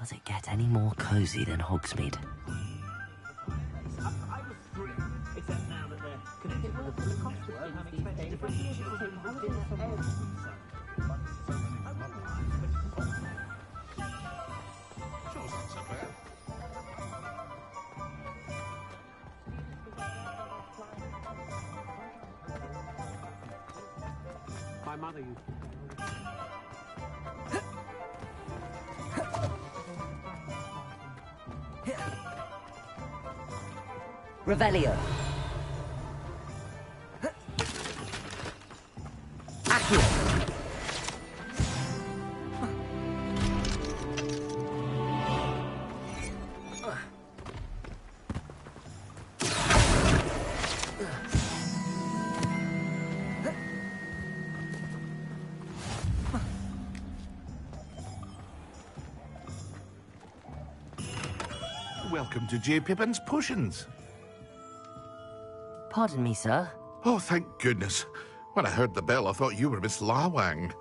Does it get any more cozy than Hogsmeade? Except now that they're connected with the network, it's different my mother used Revelio. Accio. Welcome to J. Pippin's Potions. Pardon me, sir. Oh, thank goodness. When I heard the bell, I thought you were Miss Lawang.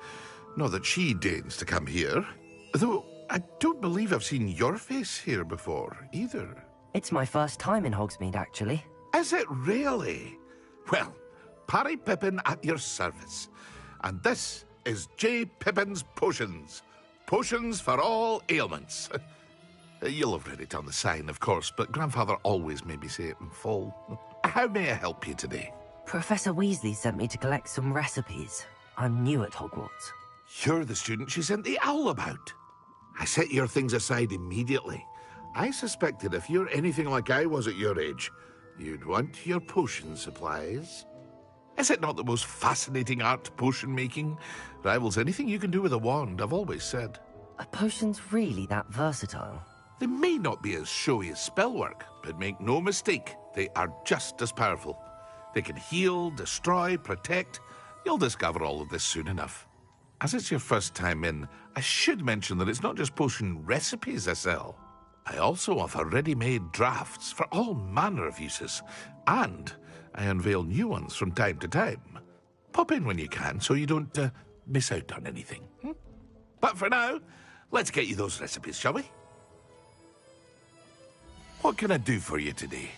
Not that she deigns to come here. Though, I don't believe I've seen your face here before, either. It's my first time in Hogsmeade, actually. Is it really? Well, Parry Pippin at your service. And this is J. Pippin's Potions. Potions for all ailments. You'll have read it on the sign, of course, but Grandfather always made me say it in full. How may I help you today? Professor Weasley sent me to collect some recipes. I'm new at Hogwarts. You're the student she sent the owl about. I set your things aside immediately. I suspected if you're anything like I was at your age, you'd want your potion supplies. Is it not the most fascinating art, potion making? Rivals anything you can do with a wand, I've always said. Are potions really that versatile? They may not be as showy as spellwork, but make no mistake, they are just as powerful. They can heal, destroy, protect. You'll discover all of this soon enough. As it's your first time in, I should mention that it's not just potion recipes I sell. I also offer ready-made drafts for all manner of uses, and I unveil new ones from time to time. Pop in when you can so you don't miss out on anything. But for now, let's get you those recipes, shall we? What can I do for you today?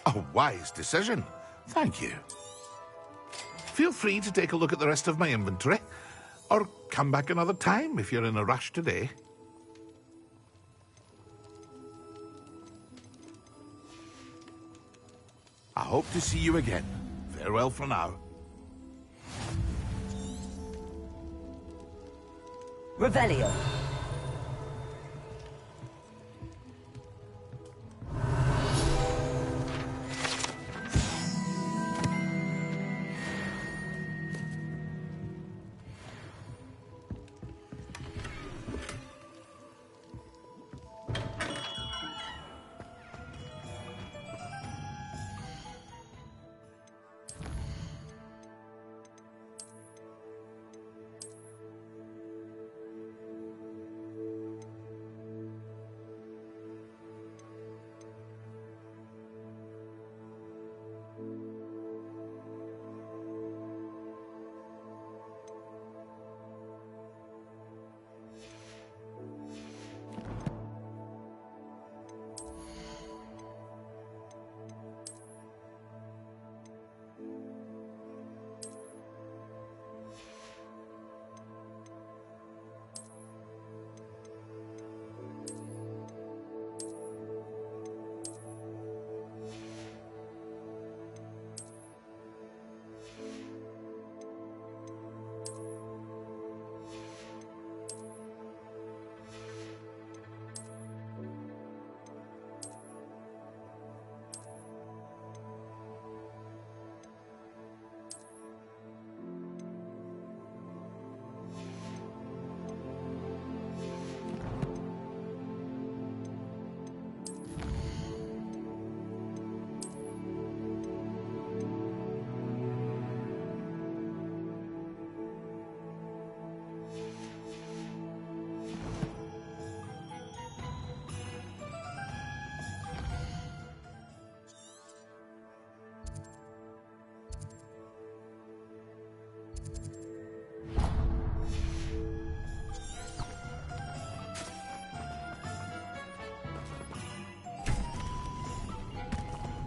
A wise decision. Thank you. Feel free to take a look at the rest of my inventory, or come back another time if you're in a rush today. I hope to see you again. Farewell for now. Revelio.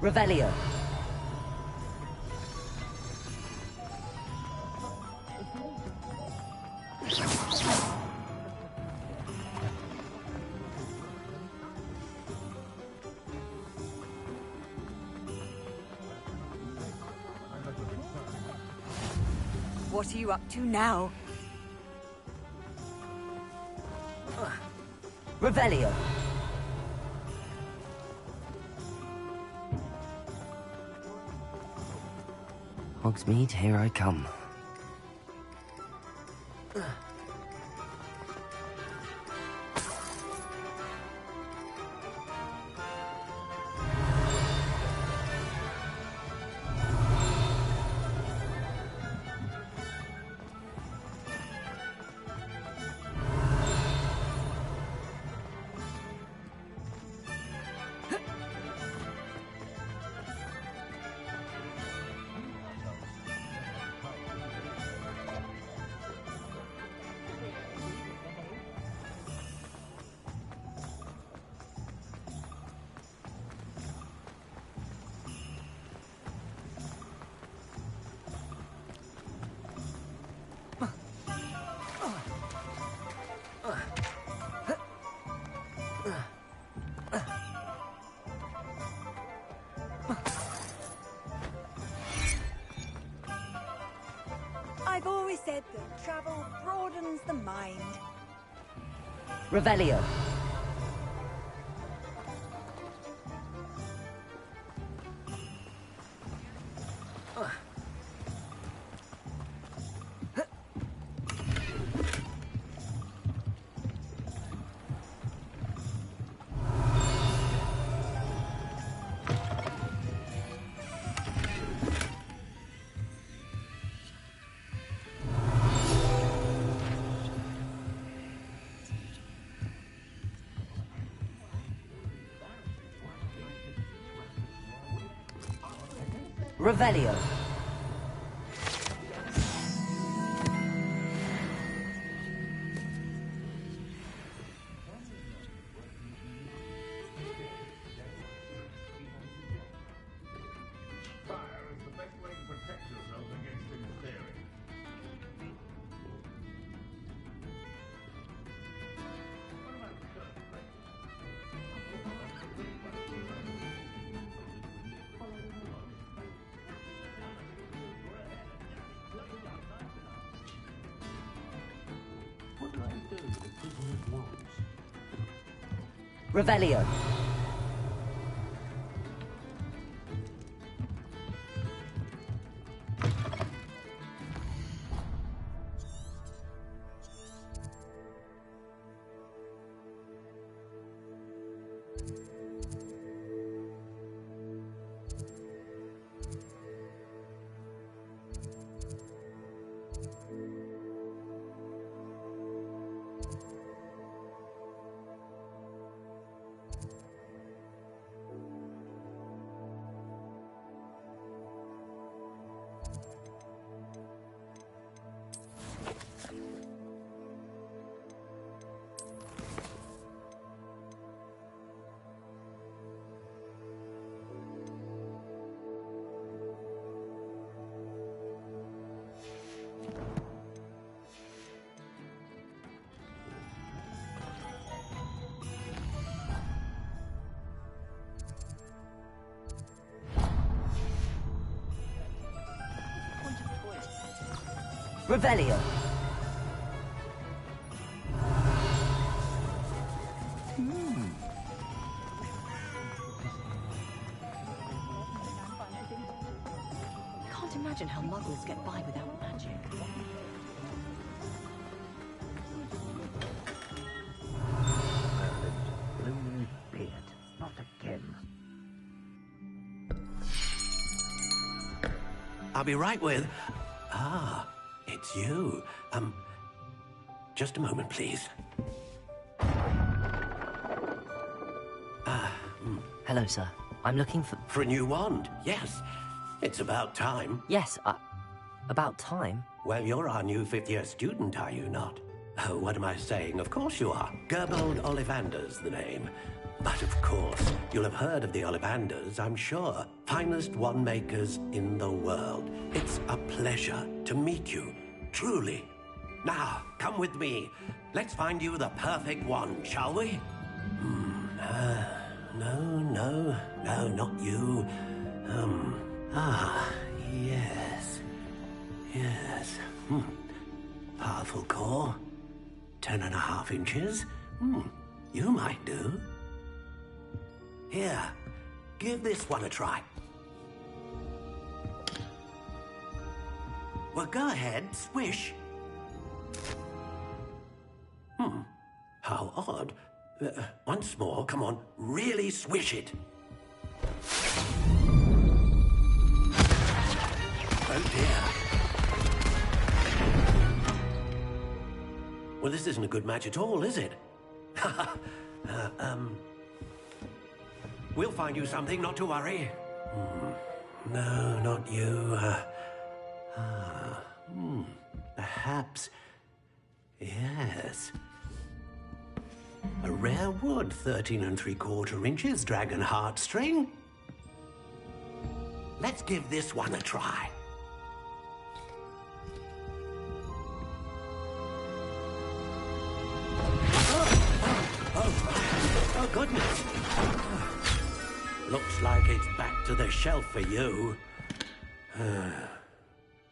Revelio. What are you up to now? Revelio. Hogsmeade, here I come. I've always said that travel broadens the mind. Revelio. Revelio. Revelio. Revelio. Can't imagine how muggles get by without magic. Blooming beard. Not again. I'll be right with... Ah, it's you. Just a moment, please. Hello, sir. I'm looking for... For a new wand, yes. It's about time. Yes, about time. Well, you're our new fifth-year student, are you not? Oh, what am I saying? Of course you are. Gerbold Ollivander's the name. But of course, you'll have heard of the Ollivanders, I'm sure. Finest wand makers in the world. It's a pleasure to meet you, truly. Now, come with me. Let's find you the perfect wand, shall we? No, not you. Yes. Powerful core. 10.5 inches. You might do. Here, give this one a try. Well, go ahead, swish. How odd. Once more, come on, really swish it. Oh dear. Well, this isn't a good match at all, is it? We'll find you something, not to worry. No, not you. Perhaps. Yes. A rare wood, 13 3/4 inches, dragon heartstring. Let's give this one a try. Oh, goodness. Looks like it's back to the shelf for you.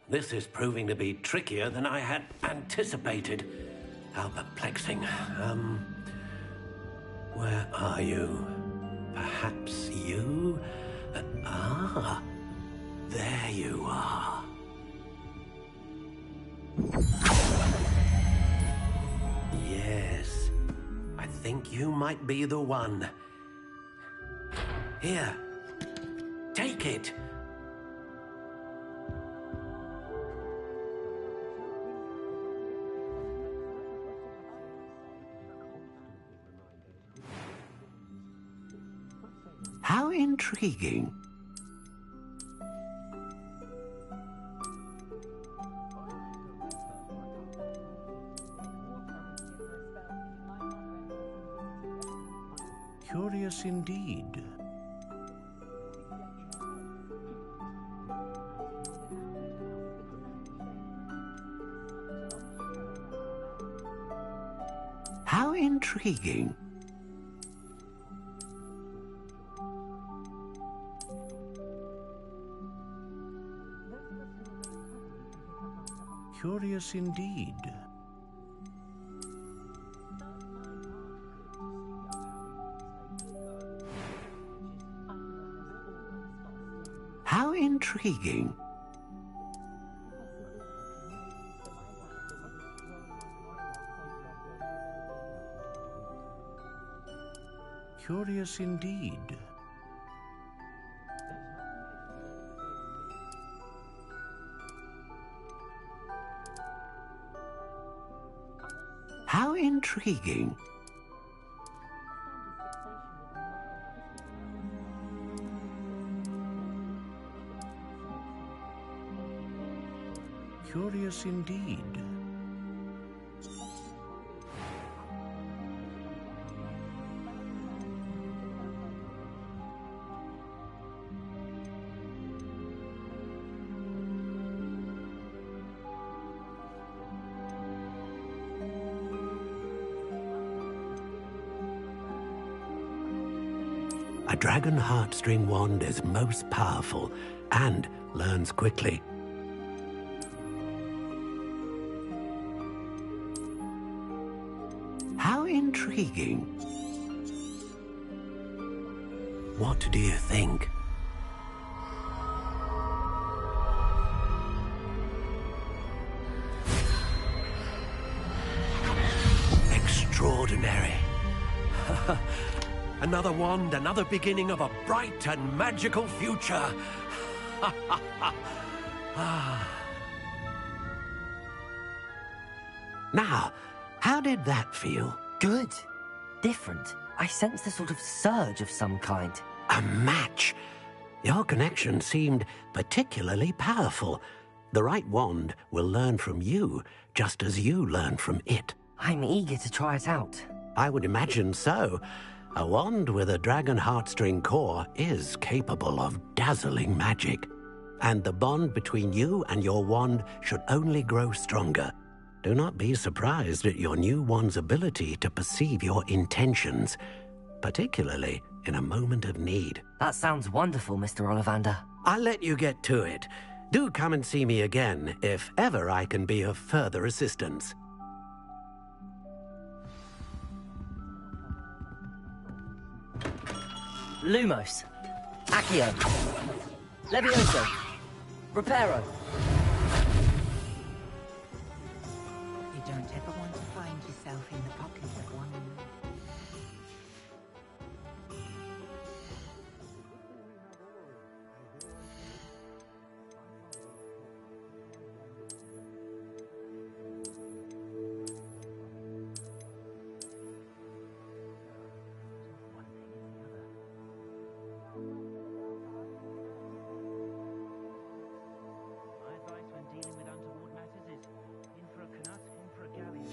This is proving to be trickier than I had anticipated. How perplexing. Where are you? Perhaps you? There you are. Yes, I think you might be the one. Here, take it. How intriguing. Curious indeed. How intriguing. Curious indeed. How intriguing. Curious indeed. How intriguing. Curious indeed. A dragon heartstring wand is most powerful and learns quickly. How intriguing. What do you think? Extraordinary. Another wand, another beginning of a bright and magical future. Now, how did that feel? Good. Different. I sensed a sort of surge of some kind. A match. Your connection seemed particularly powerful. The right wand will learn from you, just as you learn from it. I'm eager to try it out. I would imagine so. A wand with a dragon heartstring core is capable of dazzling magic. And the bond between you and your wand should only grow stronger. Do not be surprised at your new wand's ability to perceive your intentions, particularly in a moment of need. That sounds wonderful, Mr. Ollivander. I'll let you get to it. Do come and see me again if ever I can be of further assistance. Lumos. Accio. Levioso. Reparo. You don't ever want to find yourself in the pocket of one. My advice when dealing with untoward matters is in for a canut, in for a galleon.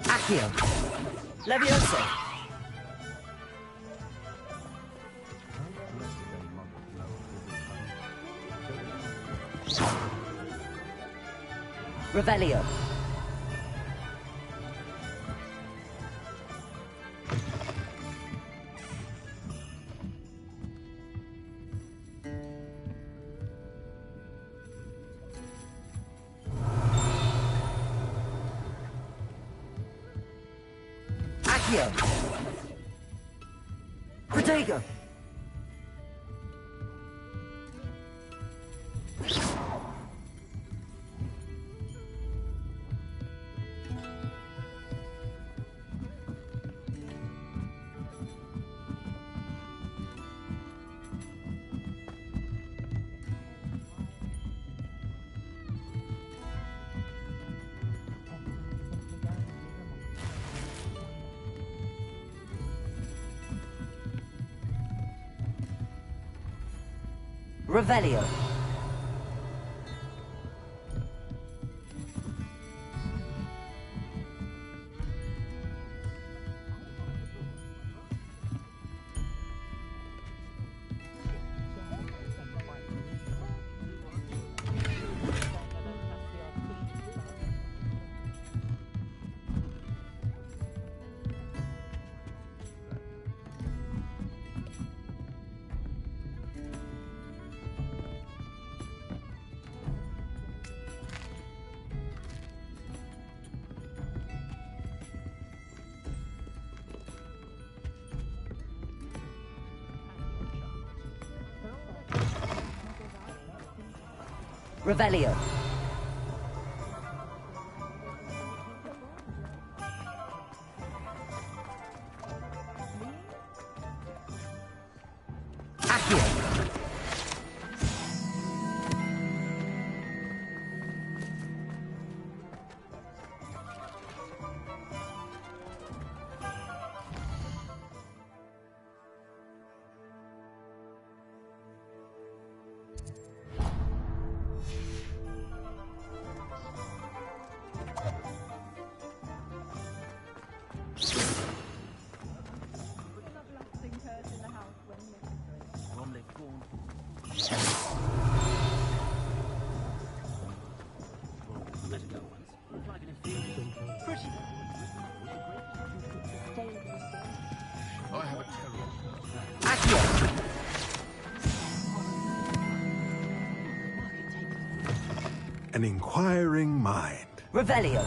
Accio. Levioso. Revelio. Accio. Protego. Revelio. Revelio. Accio. Accio. An inquiring mind. Revelio.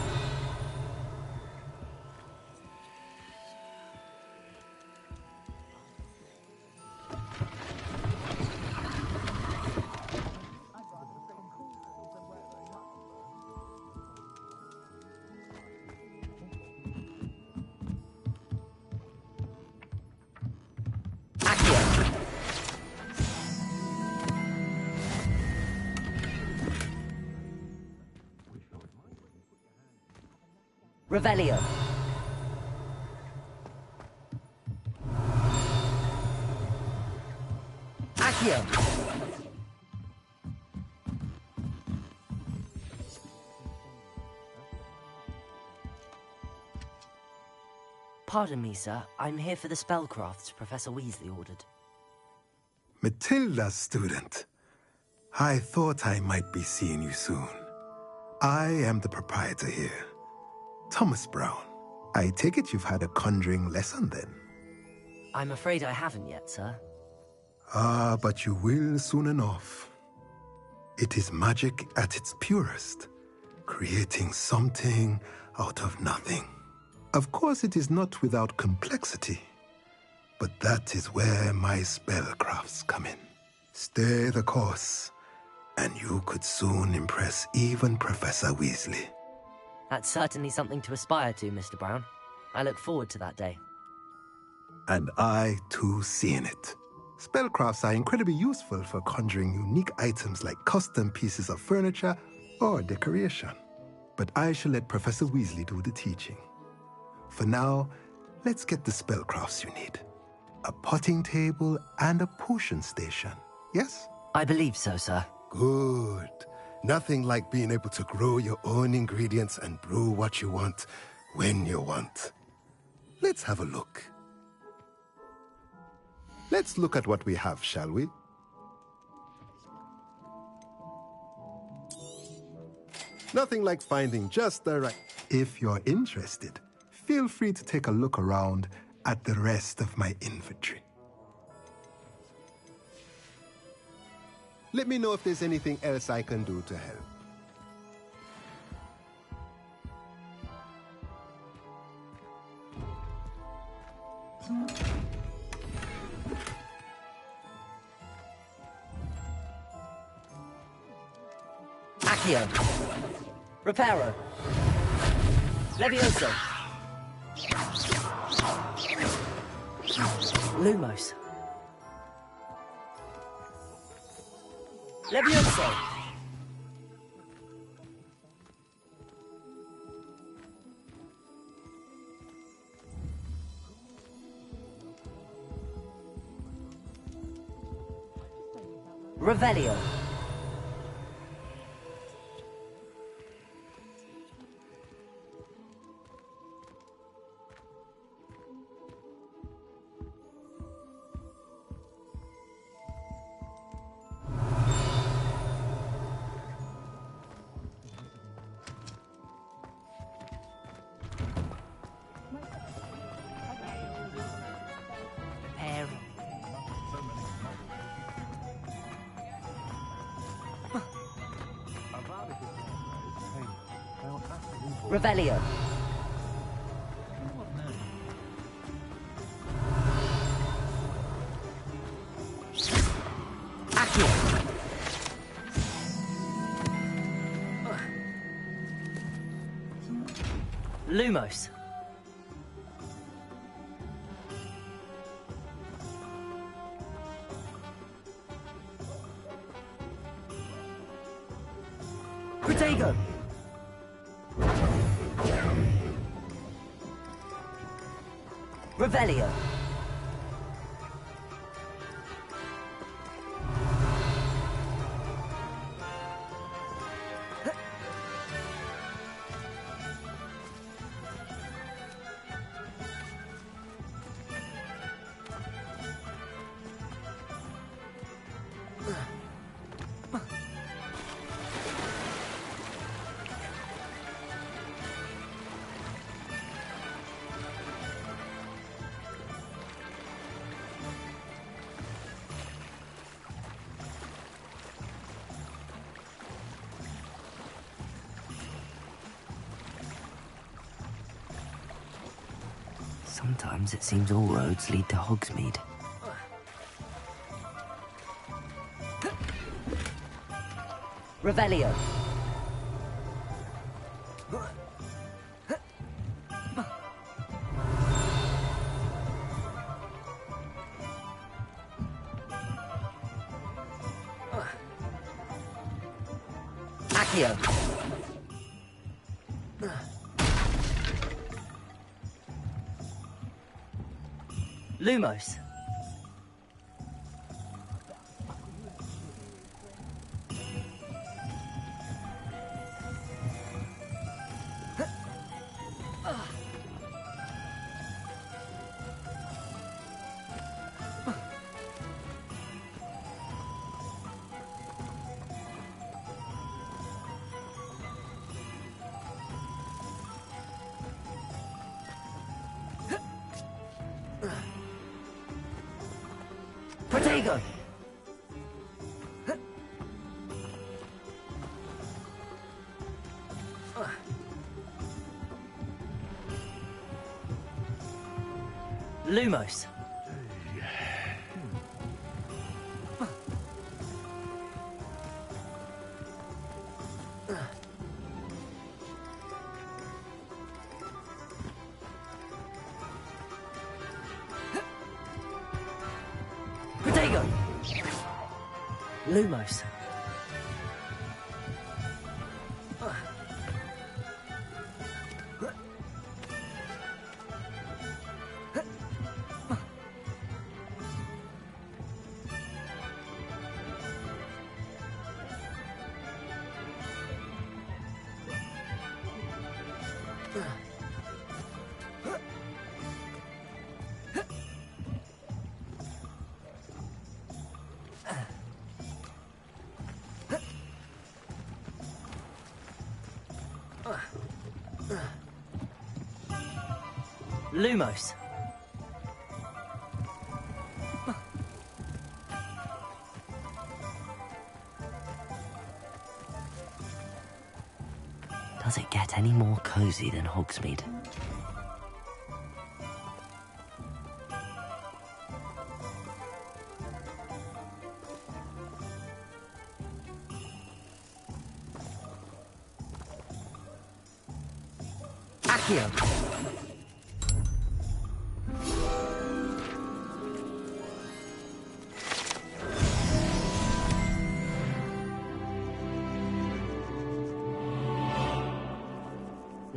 Revelio. Accio. Pardon me, sir. I'm here for the spellcrafts Professor Weasley ordered. Matilda's student. I thought I might be seeing you soon. I am the proprietor here, Thomas Brown. I take it you've had a conjuring lesson then? I'm afraid I haven't yet, sir. Ah, but you will soon enough. It is magic at its purest, creating something out of nothing. Of course, it is not without complexity, but that is where my spellcrafts come in. Stay the course, and you could soon impress even Professor Weasley. That's certainly something to aspire to, Mr. Brown. I look forward to that day. And I, too, seeing it. Spellcrafts are incredibly useful for conjuring unique items like custom pieces of furniture or decoration. But I shall let Professor Weasley do the teaching. For now, let's get the spellcrafts you need. A potting table and a potion station, yes? I believe so, sir. Good. Nothing like being able to grow your own ingredients and brew what you want, when you want. Let's have a look. Let's look at what we have, shall we? Nothing like finding just the right... If you're interested, feel free to take a look around at the rest of my inventory. Let me know if there's anything else I can do to help. Accio. Reparo. Levioso. Lumos. Levioso. Revelio. Revelio. Accio. Lumos. Protego. Revelio. Sometimes it seems all roads lead to Hogsmeade. Revelio. Accio. Lumos. Protego! Lumos. Protego! Lumos. Lumos. Does it get any more cozy than Hogsmeade? Accio.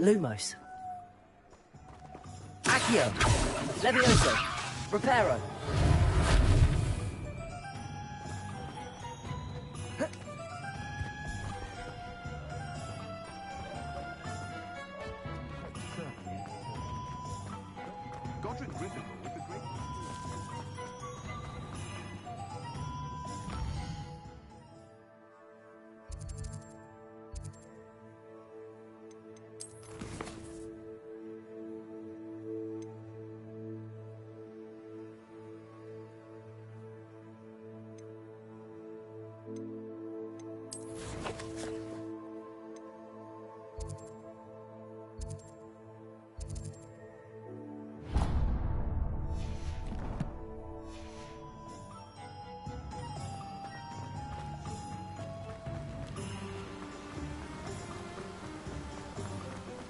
Lumos. Accio. Levioso. Reparo. Godric Gryffindor with the great...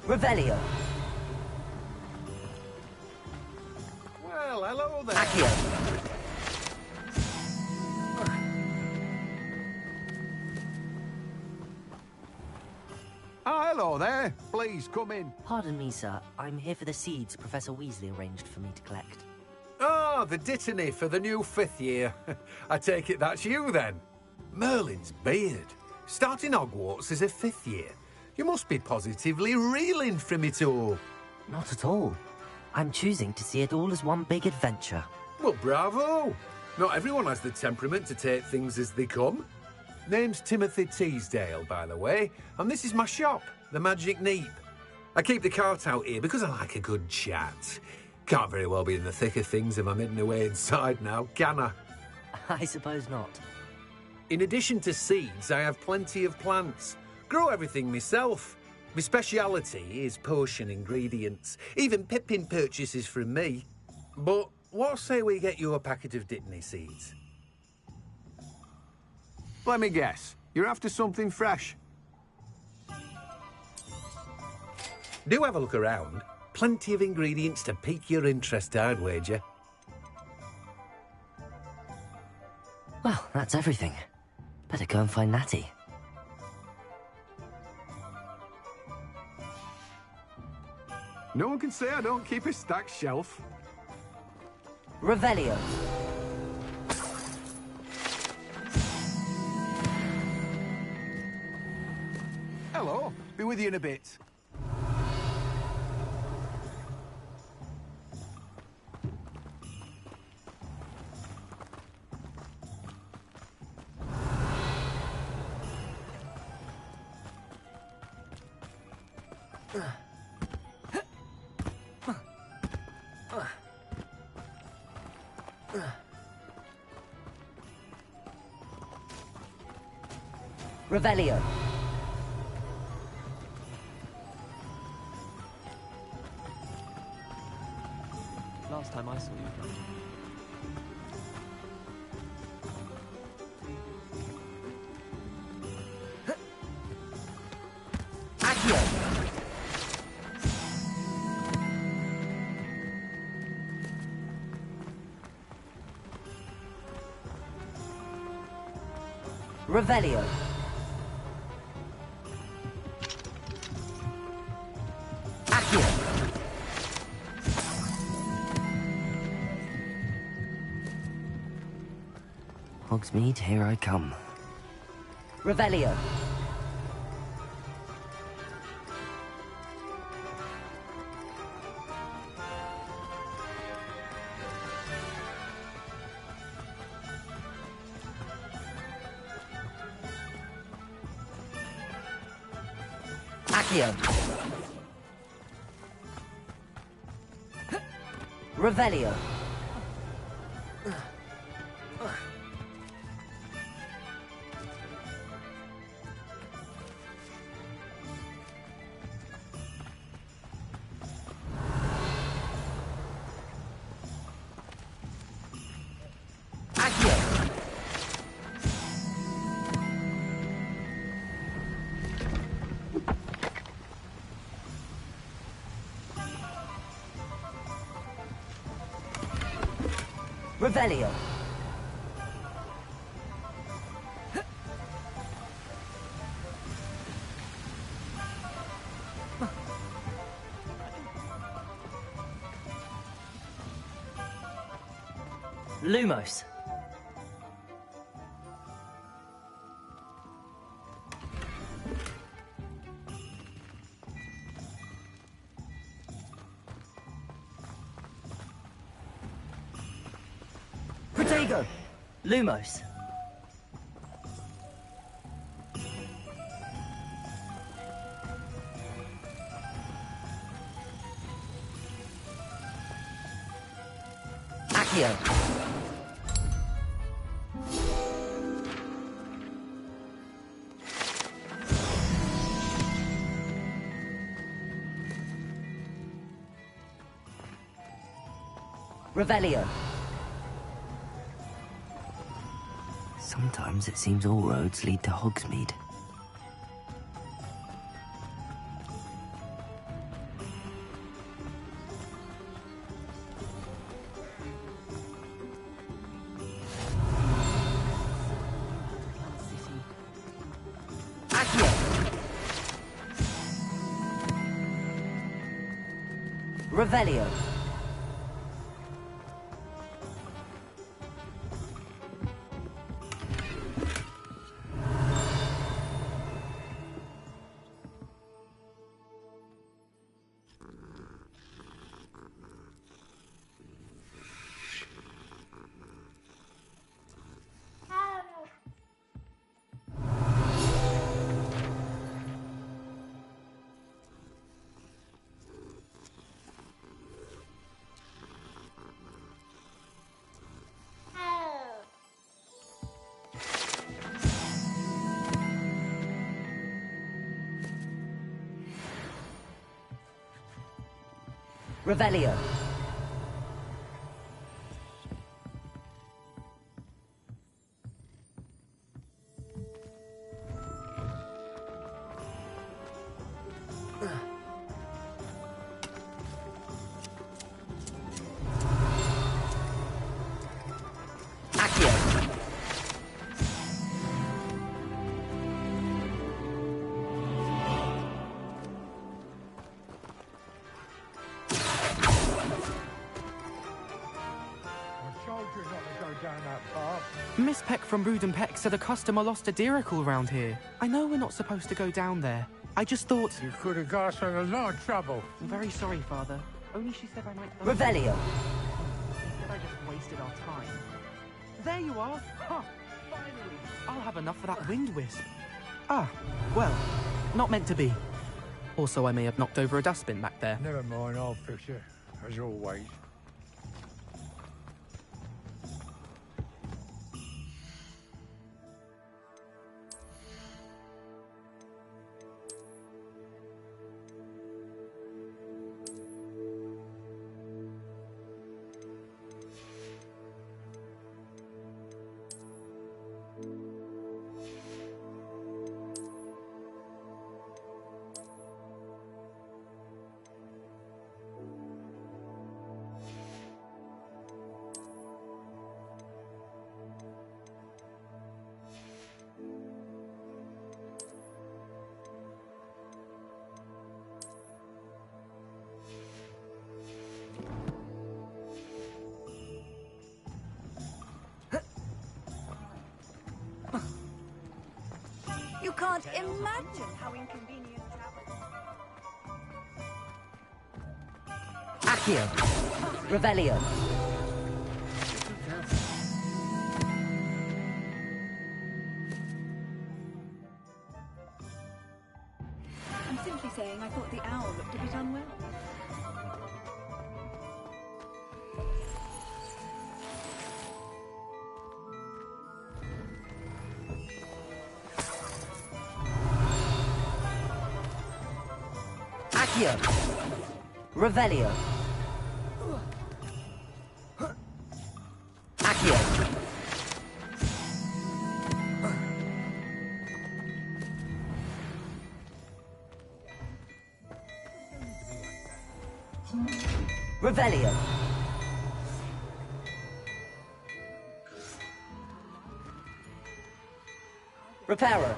Revelio. Well, hello there. Accio. Ah, hello there. Please, come in. Pardon me, sir. I'm here for the seeds Professor Weasley arranged for me to collect. Ah, the dittany for the new 5th year. I take it that's you, then. Merlin's beard. Starting Hogwarts as a 5th year. You must be positively reeling from it all. Not at all. I'm choosing to see it all as one big adventure. Well, bravo. Not everyone has the temperament to take things as they come. Name's Timothy Teasdale, by the way, and this is my shop, the Magic Neep. I keep the cart out here because I like a good chat. Can't very well be in the thick of things if I'm hidden away inside now, can I? I suppose not. In addition to seeds, I have plenty of plants. Grow everything myself. My speciality is potion ingredients. Even Pippin purchases from me. But what say we get you a packet of Dittany seeds? Let me guess. You're after something fresh. Do have a look around. Plenty of ingredients to pique your interest, I'd wager. Well, that's everything. Better go and find Natty. No one can say I don't keep a stacked shelf. Revelio. Hello. Be with you in a bit. Revelio. Last time I saw you. Accio. Revelio. Accio. Hogsmeade, here I come. Revelio. Accio. Revelio. Accio. Revelio. Lumos. Protego. Lumos. Accio. Revelio. Sometimes it seems all roads lead to Hogsmeade. Accio. Revelio. Revelio. Accio. Miss Peck from Brood and Peck said a customer lost a deeracle around here. I know we're not supposed to go down there. I just thought... You could have got us in a lot of trouble. I'm very sorry, Father. Only she said I might... Revelio. She said I just wasted our time. There you are! Huh! Finally! I'll have enough for that wind wisp. Ah, well, not meant to be. Also, I may have knocked over a dustbin back there. Never mind, I'll fix it, as always. You can't imagine how inconvenient travel. Accio. Revelio. I'm simply saying I thought the owl looked a bit unwell. Accio. Revelio. Accio. Revelio. Reparo.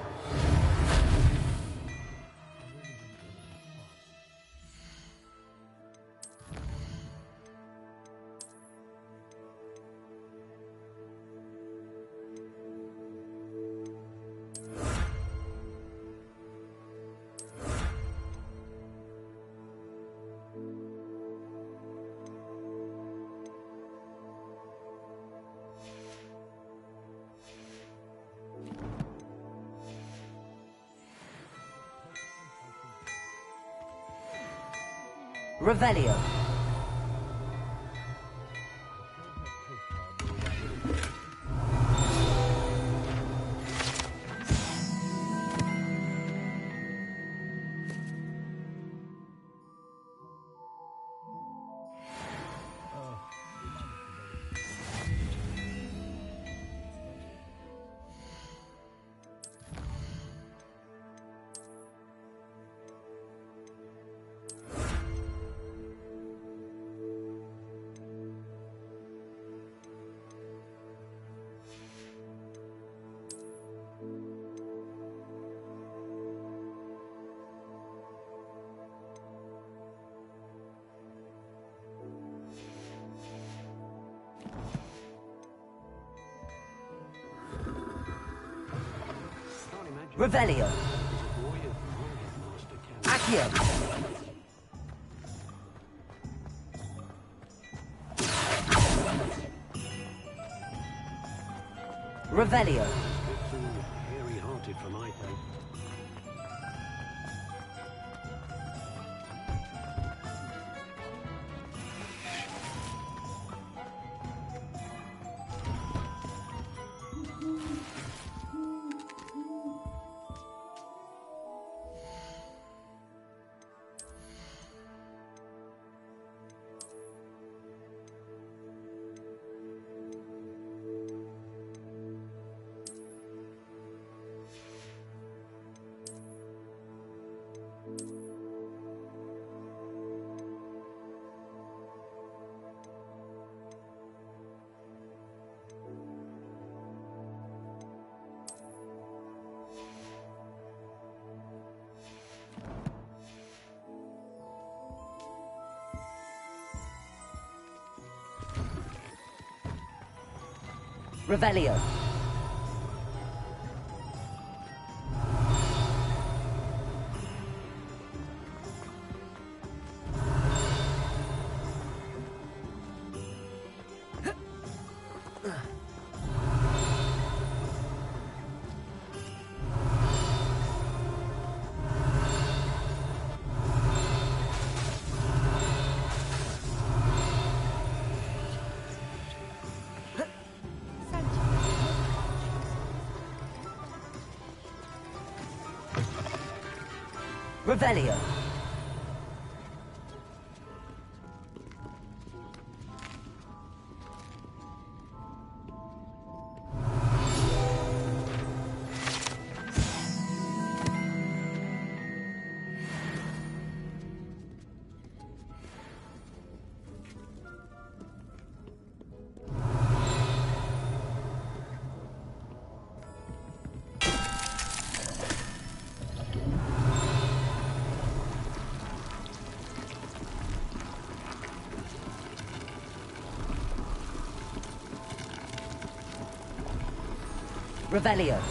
Revelio. Revelio. Accio. Revelio. Hairy-hearted for my taste. Revelio. Revelio. Revelio.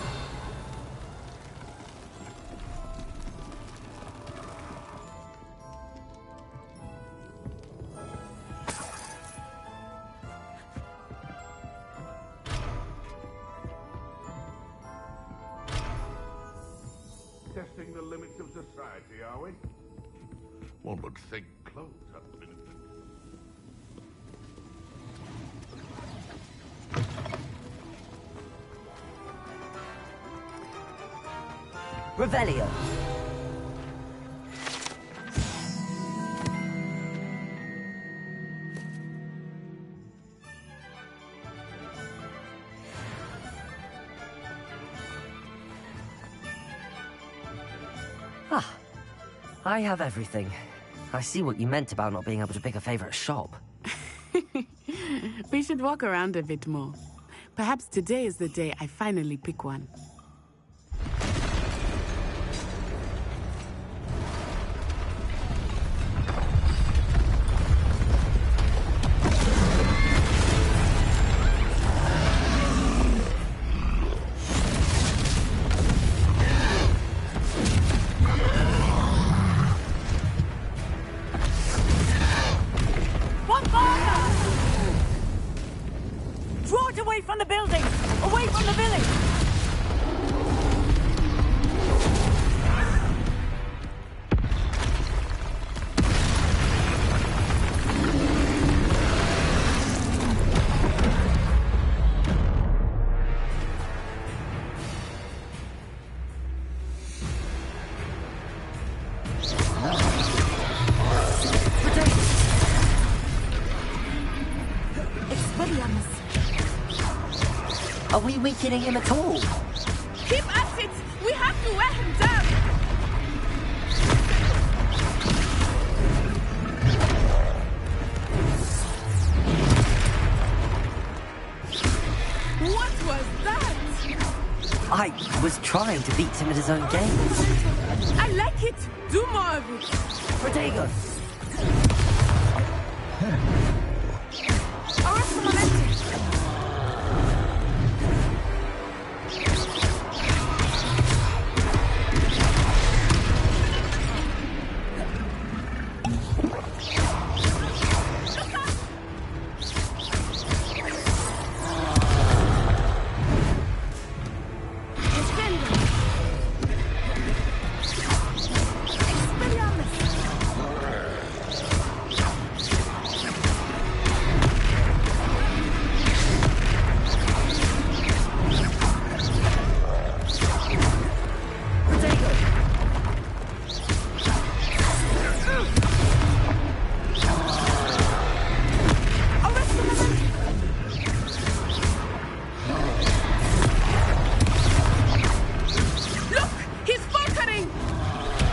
Testing the limits of society, are we? One would think clothes have been invented. Revelio. Ah, I have everything. I see what you meant about not being able to pick a favorite shop. We should walk around a bit more. Perhaps today is the day I finally pick one. Are we weakening him at all? Keep at it! We have to wear him down! What was that? I was trying to beat him at his own game. I like it! Do more of it! Protego!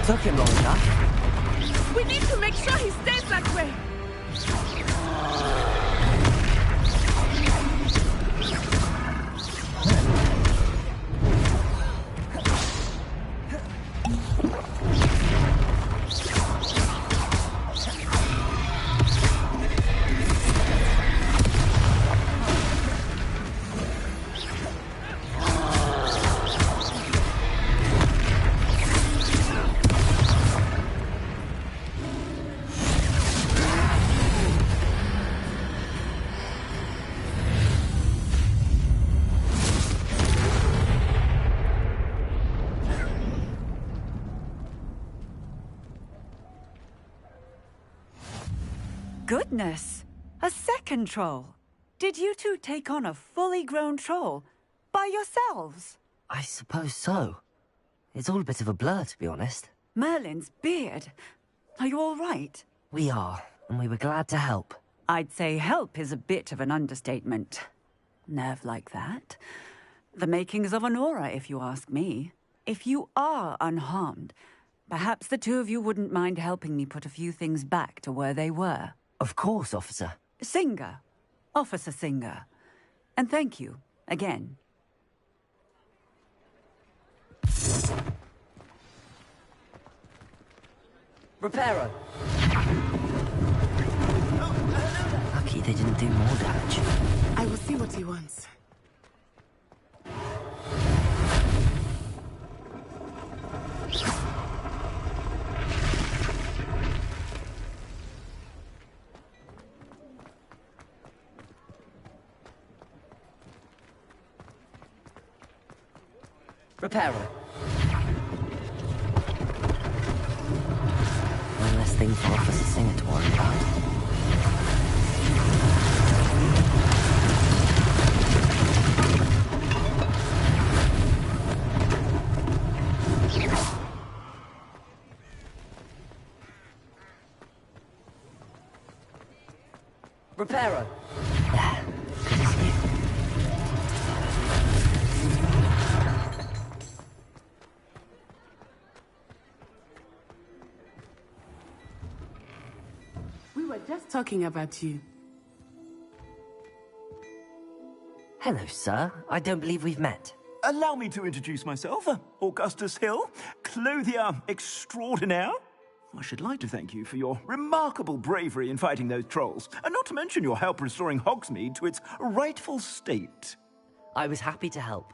Took him long enough. We need to make sure he stays that way. Goodness! A second troll! Did you two take on a fully grown troll by yourselves? I suppose so. It's all a bit of a blur, to be honest. Merlin's beard. Are you all right? We are, and we were glad to help. I'd say help is a bit of an understatement. Nerve like that. The makings of an aura, if you ask me. If you are unharmed, perhaps the two of you wouldn't mind helping me put a few things back to where they were. Of course, officer. Singer. Officer Singer. And thank you, again. Reparo! Lucky they didn't do more damage. I will see what he wants. Reparo. One less thing for Officer Singer to worry about. Reparo. There. Good as new. We were just talking about you. Hello, sir. I don't believe we've met. Allow me to introduce myself, Augustus Hill, clothier extraordinaire. I should like to thank you for your remarkable bravery in fighting those trolls, and not to mention your help restoring Hogsmeade to its rightful state. I was happy to help.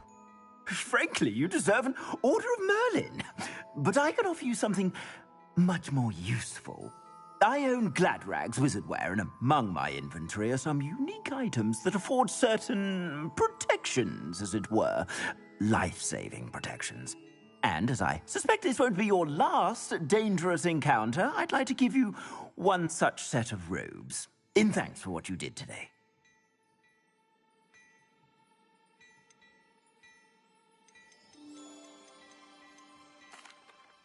Frankly, you deserve an Order of Merlin. But I can offer you something much more useful. I own Gladrag's wizardware, and among my inventory are some unique items that afford certain protections, as it were. Life-saving protections. And as I suspect this won't be your last dangerous encounter, I'd like to give you one such set of robes, in thanks for what you did today.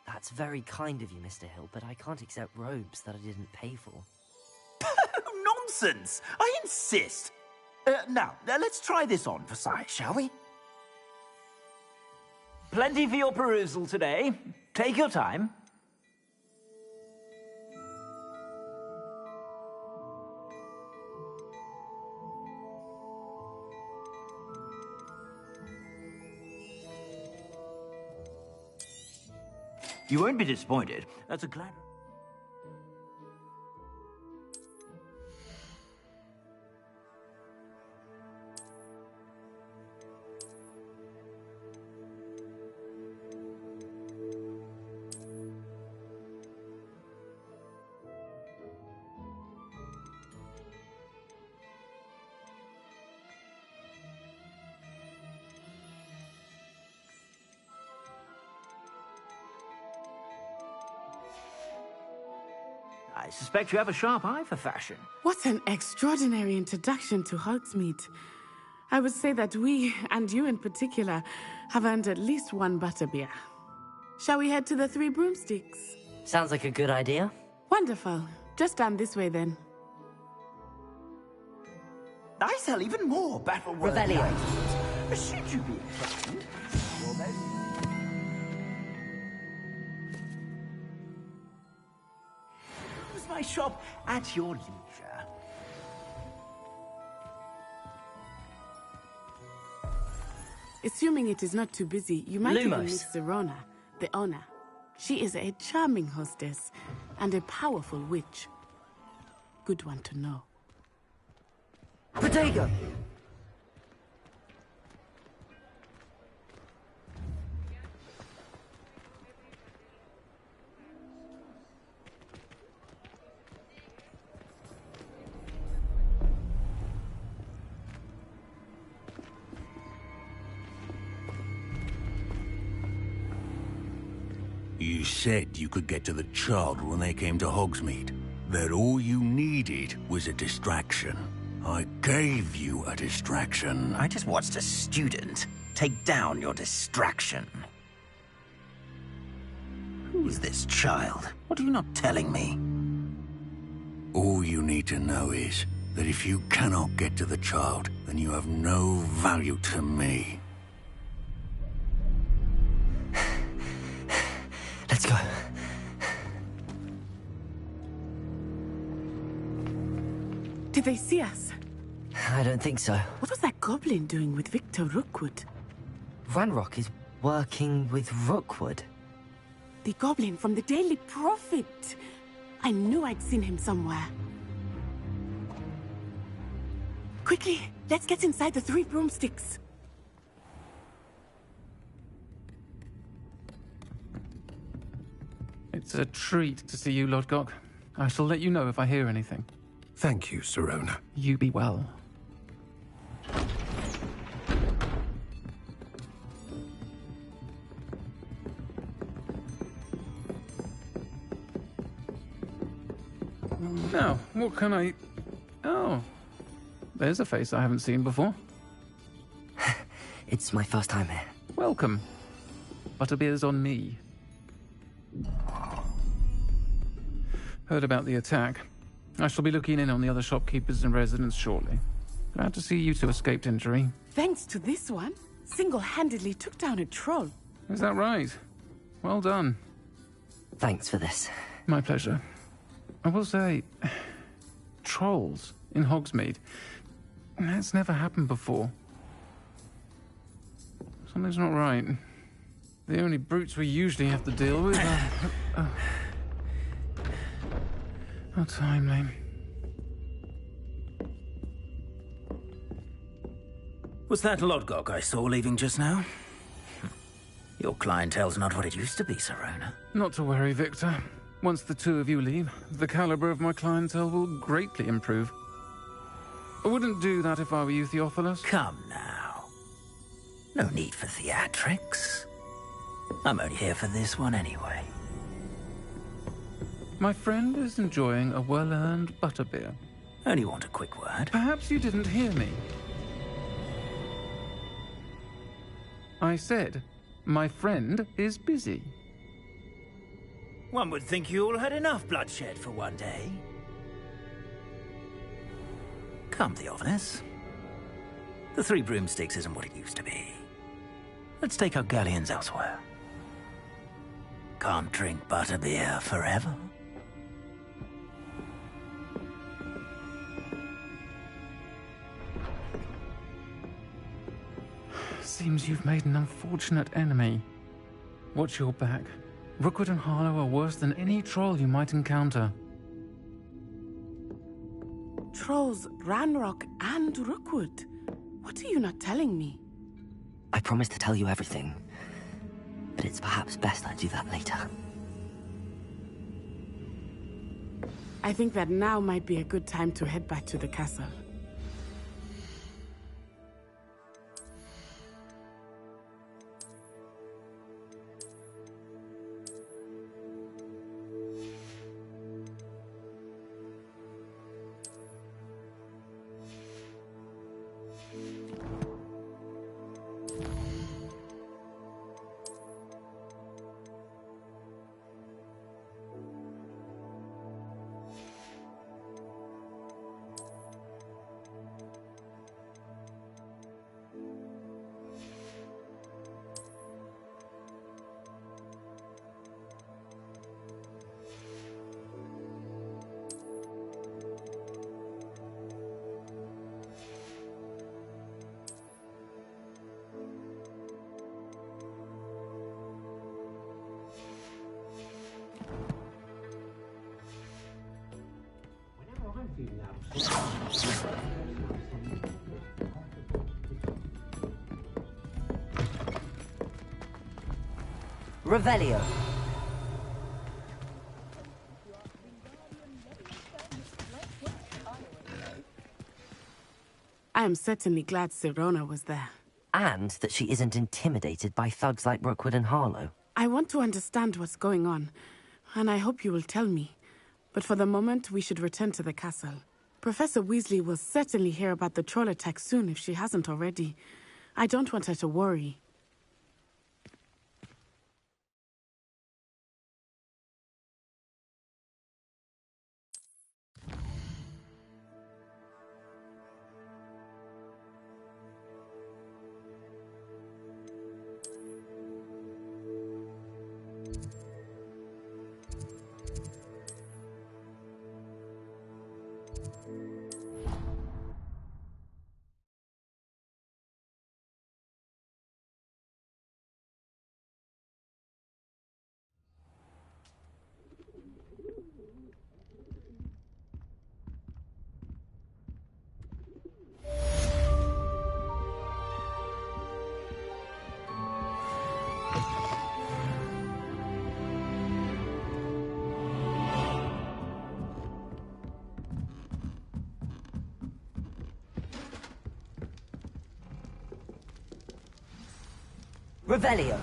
That's very kind of you, Mr. Hill, but I can't accept robes that I didn't pay for. Nonsense! I insist! Now, let's try this on for size, shall we? Plenty for your perusal today. Take your time. You won't be disappointed. That's a glad... I suspect you have a sharp eye for fashion. What an extraordinary introduction to Hogsmeade. I would say that we, and you in particular, have earned at least one butterbeer. Shall we head to the Three Broomsticks? Sounds like a good idea. Wonderful. Just down this way then. I sell even more battle-worthy Revelio. items. Should you be inclined? Use my shop at your leisure. Assuming it is not too busy, you might even Lumos. meet Zerona, the owner. She is a charming hostess and a powerful witch. Good one to know. Protego! You said you could get to the child when they came to Hogsmeade. That all you needed was a distraction. I gave you a distraction. I just watched a student take down your distraction. Who's this child? What are you not telling me? All you need to know is that if you cannot get to the child, then you have no value to me. Let's go. Did they see us? I don't think so. What was that goblin doing with Victor Rookwood? Ranrock is working with Rookwood. The goblin from the Daily Prophet. I knew I'd seen him somewhere. Quickly, let's get inside the 3 broomsticks. It's a treat to see you, Lodgok. I shall let you know if I hear anything. Thank you, Sirona. You be well. Now, what can I... Oh. There's a face I haven't seen before. It's my first time here. Welcome. Butterbeer's on me. Heard about the attack. I shall be looking in on the other shopkeepers and residents shortly. Glad to see you two escaped injury. Thanks to this one, single-handedly took down a troll. Is that right? Well done. Thanks for this. My pleasure. I will say, trolls in Hogsmeade. That's never happened before. Something's not right. The only brutes we usually have to deal with are... How timely. Was that Lodgok I saw leaving just now? Your clientele's not what it used to be, Sirona. Not to worry, Victor. Once the 2 of you leave, the caliber of my clientele will greatly improve. I wouldn't do that if I were you, Theophilus. Come now. No need for theatrics. I'm only here for this one anyway. My friend is enjoying a well-earned butterbeer. Only want a quick word. Perhaps you didn't hear me. I said, my friend is busy. One would think you all had enough bloodshed for one day. Come, Theophilus. The 3 broomsticks isn't what it used to be. Let's take our galleons elsewhere. Can't drink butterbeer forever. Seems you've made an unfortunate enemy. Watch your back. Rookwood and Harlow are worse than any troll you might encounter. Trolls, Ranrock, and Rookwood. What are you not telling me? I promised to tell you everything, but it's perhaps best I do that later. I think that now might be a good time to head back to the castle. Revelio. I am certainly glad Sirona was there. And that she isn't intimidated by thugs like Rookwood and Harlow. I want to understand what's going on, and I hope you will tell me. But for the moment, we should return to the castle. Professor Weasley will certainly hear about the troll attack soon if she hasn't already. I don't want her to worry. Revelio.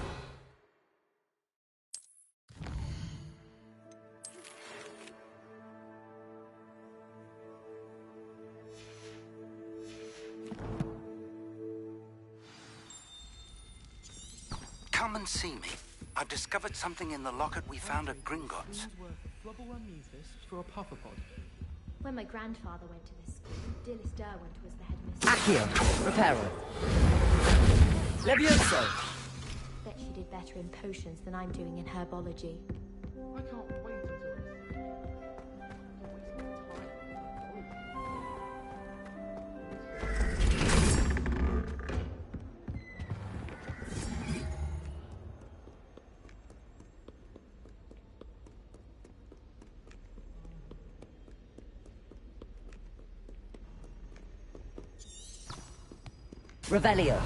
Come and see me. I've discovered something in the locket we found at Gringotts. For a pufferpod. When my grandfather went to this school, Dilys Derwent was the headmistress. Accio. Reparo. Levioso. Bet she did better in potions than I'm doing in herbology. I can't wait until Revelio.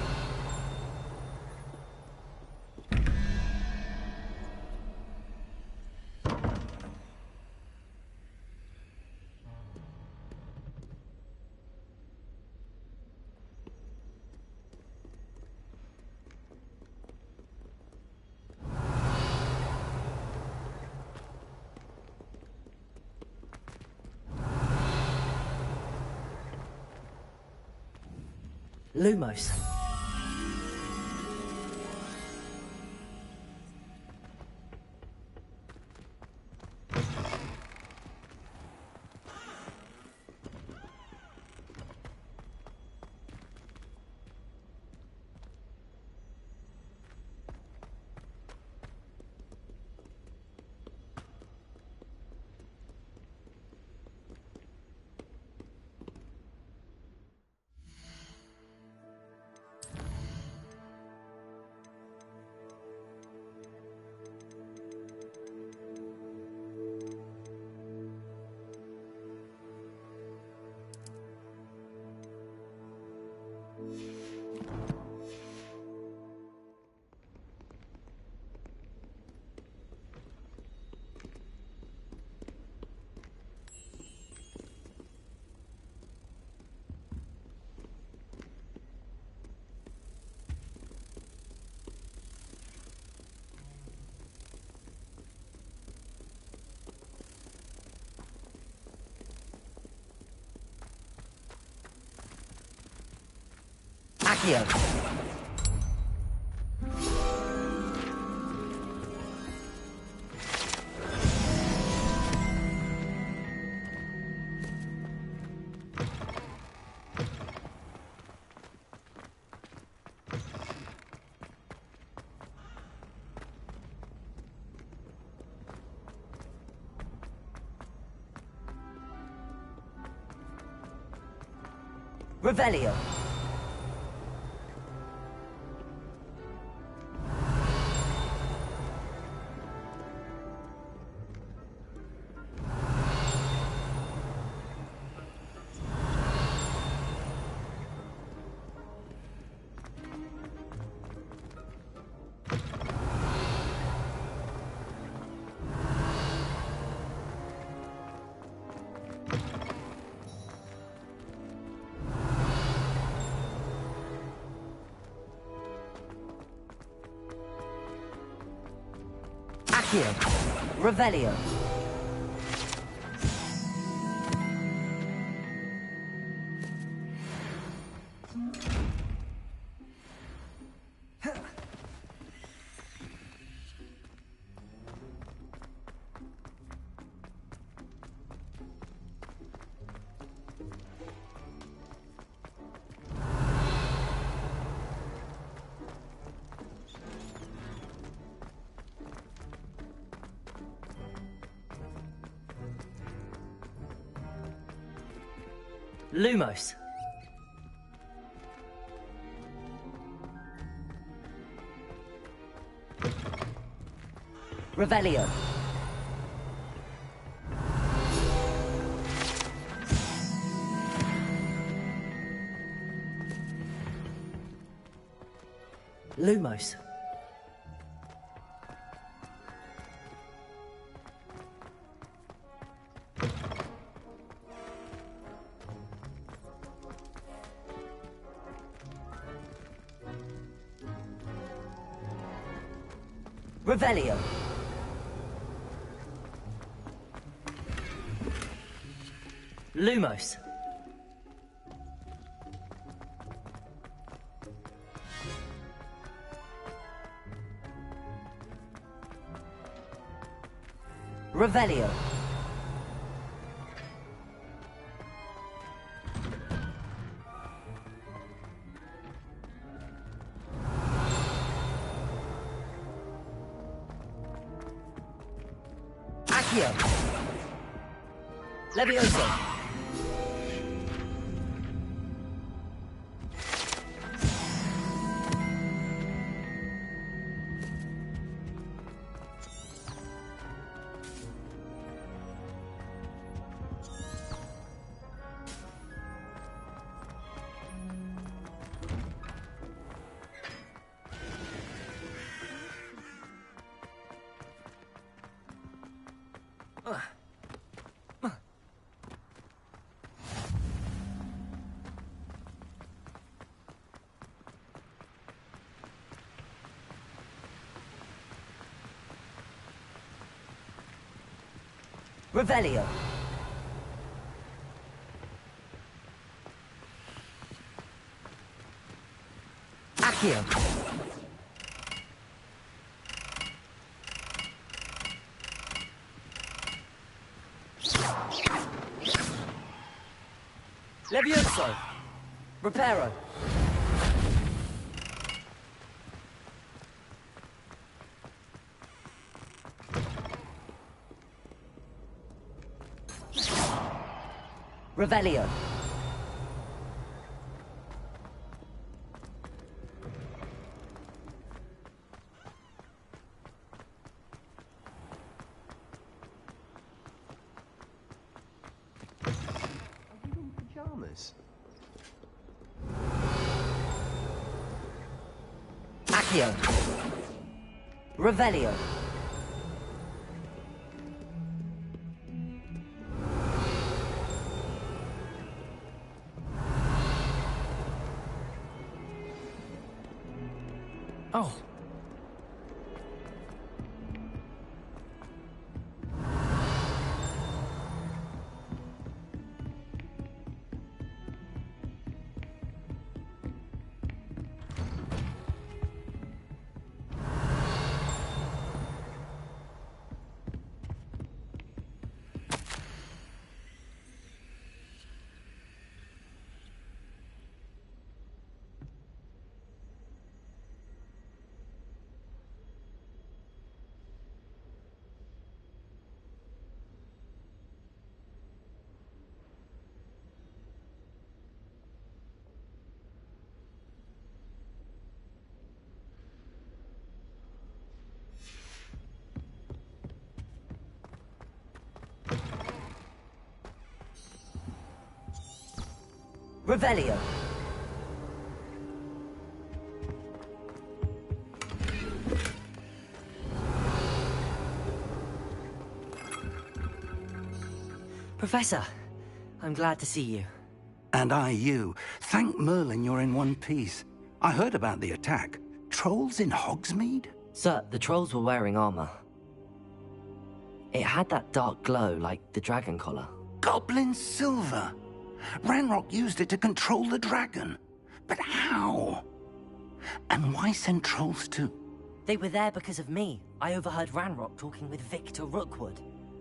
Lumos. Accio. Revelio. Accio. Revelio. Lumos. Revelio. Lumos. Revelio. Lumos. Revelio. Accio. Levioso. Revelio. Accio. Levioso. Reparo. Revelio. Pajamas. Accio. Revelio. Oh. Revelio. Professor, I'm glad to see you. And I you. Thank Merlin you're in one piece. I heard about the attack. Trolls in Hogsmeade? Sir, the trolls were wearing armor. It had that dark glow like the dragon collar. Goblin silver! Ranrock used it to control the dragon. But how? And why send trolls too? They were there because of me. I overheard Ranrock talking with Victor Rookwood.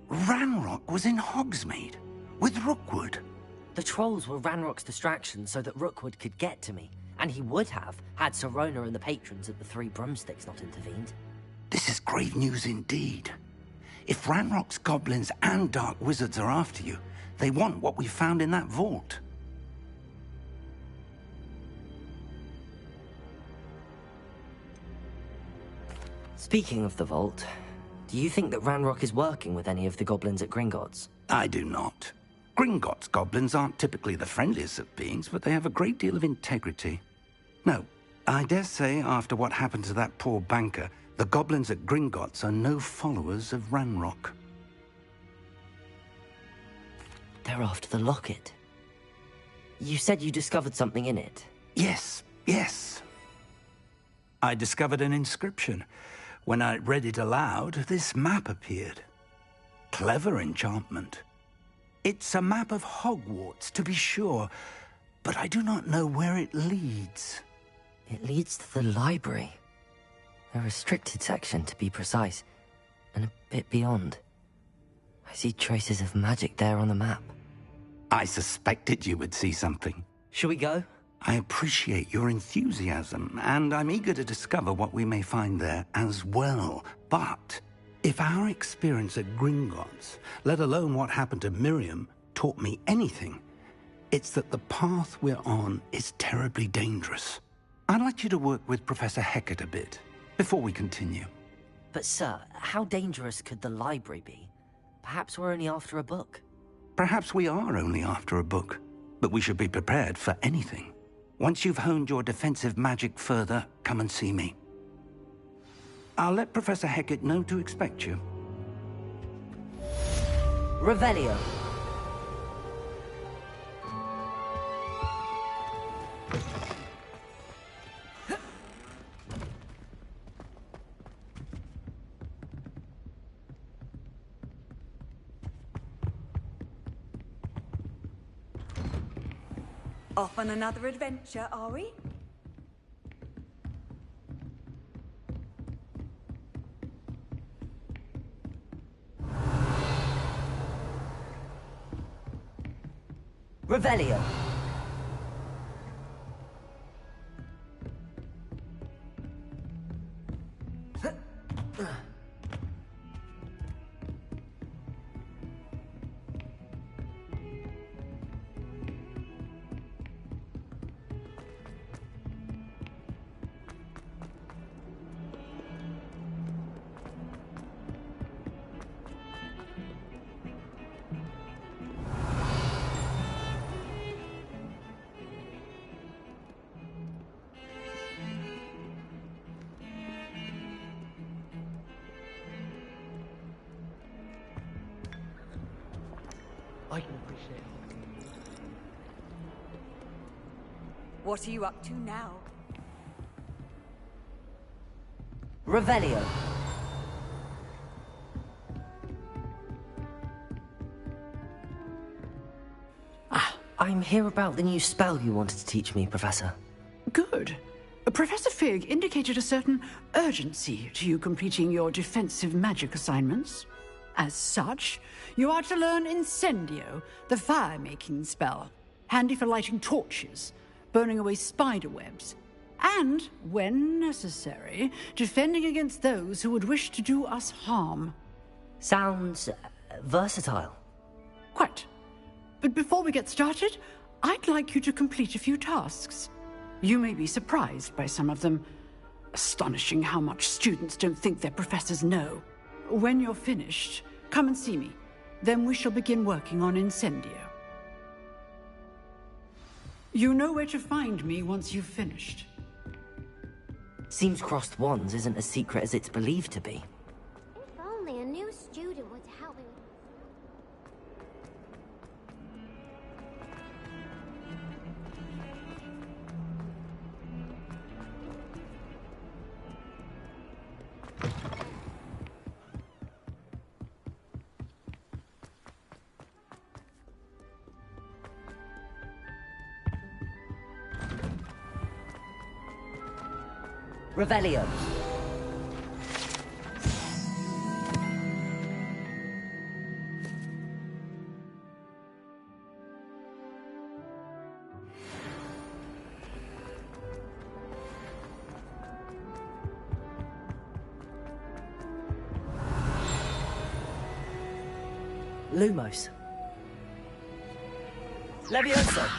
Ranrock was in Hogsmeade? With Rookwood? The trolls were Ranrock's distraction so that Rookwood could get to me. And he would have, had Sirona and the patrons at the Three Broomsticks not intervened. This is grave news indeed. If Ranrock's goblins and dark wizards are after you, they want what we found in that vault. Speaking of the vault, do you think that Ranrock is working with any of the goblins at Gringotts? I do not. Gringotts goblins aren't typically the friendliest of beings, but they have a great deal of integrity. No, I dare say after what happened to that poor banker, the goblins at Gringotts are no followers of Ranrock. They're after the locket. You said you discovered something in it. Yes, yes. I discovered an inscription. When I read it aloud, this map appeared. Clever enchantment. It's a map of Hogwarts, to be sure, but I do not know where it leads. It leads to the library. A restricted section, to be precise, and a bit beyond. I see traces of magic there on the map. I suspected you would see something. Shall we go? I appreciate your enthusiasm, and I'm eager to discover what we may find there as well. But if our experience at Gringotts, let alone what happened to Miriam, taught me anything, it's that the path we're on is terribly dangerous. I'd like you to work with Professor Hecat a bit before we continue. But sir, how dangerous could the library be? Perhaps we're only after a book. Perhaps we are only after a book, but we should be prepared for anything. Once you've honed your defensive magic further, come and see me. I'll let Professor Hecat know to expect you. Revelio. Off on another adventure, are we? Revelio. I can appreciate it. What are you up to now? Revelio. I'm here about the new spell you wanted to teach me, Professor. Good. Professor Fig indicated a certain urgency to you completing your defensive magic assignments. As such, you are to learn Incendio, the fire-making spell, handy for lighting torches, burning away spider webs, and, when necessary, defending against those who would wish to do us harm. Sounds versatile. Quite. But before we get started, I'd like you to complete a few tasks. You may be surprised by some of them. Astonishing how much students don't think their professors know. When you're finished, come and see me. Then we shall begin working on Incendio. You know where to find me once you've finished. Seems crossed wands isn't as secret as it's believed to be. If only a new student would help me. Revelio. Lumos. Levioso.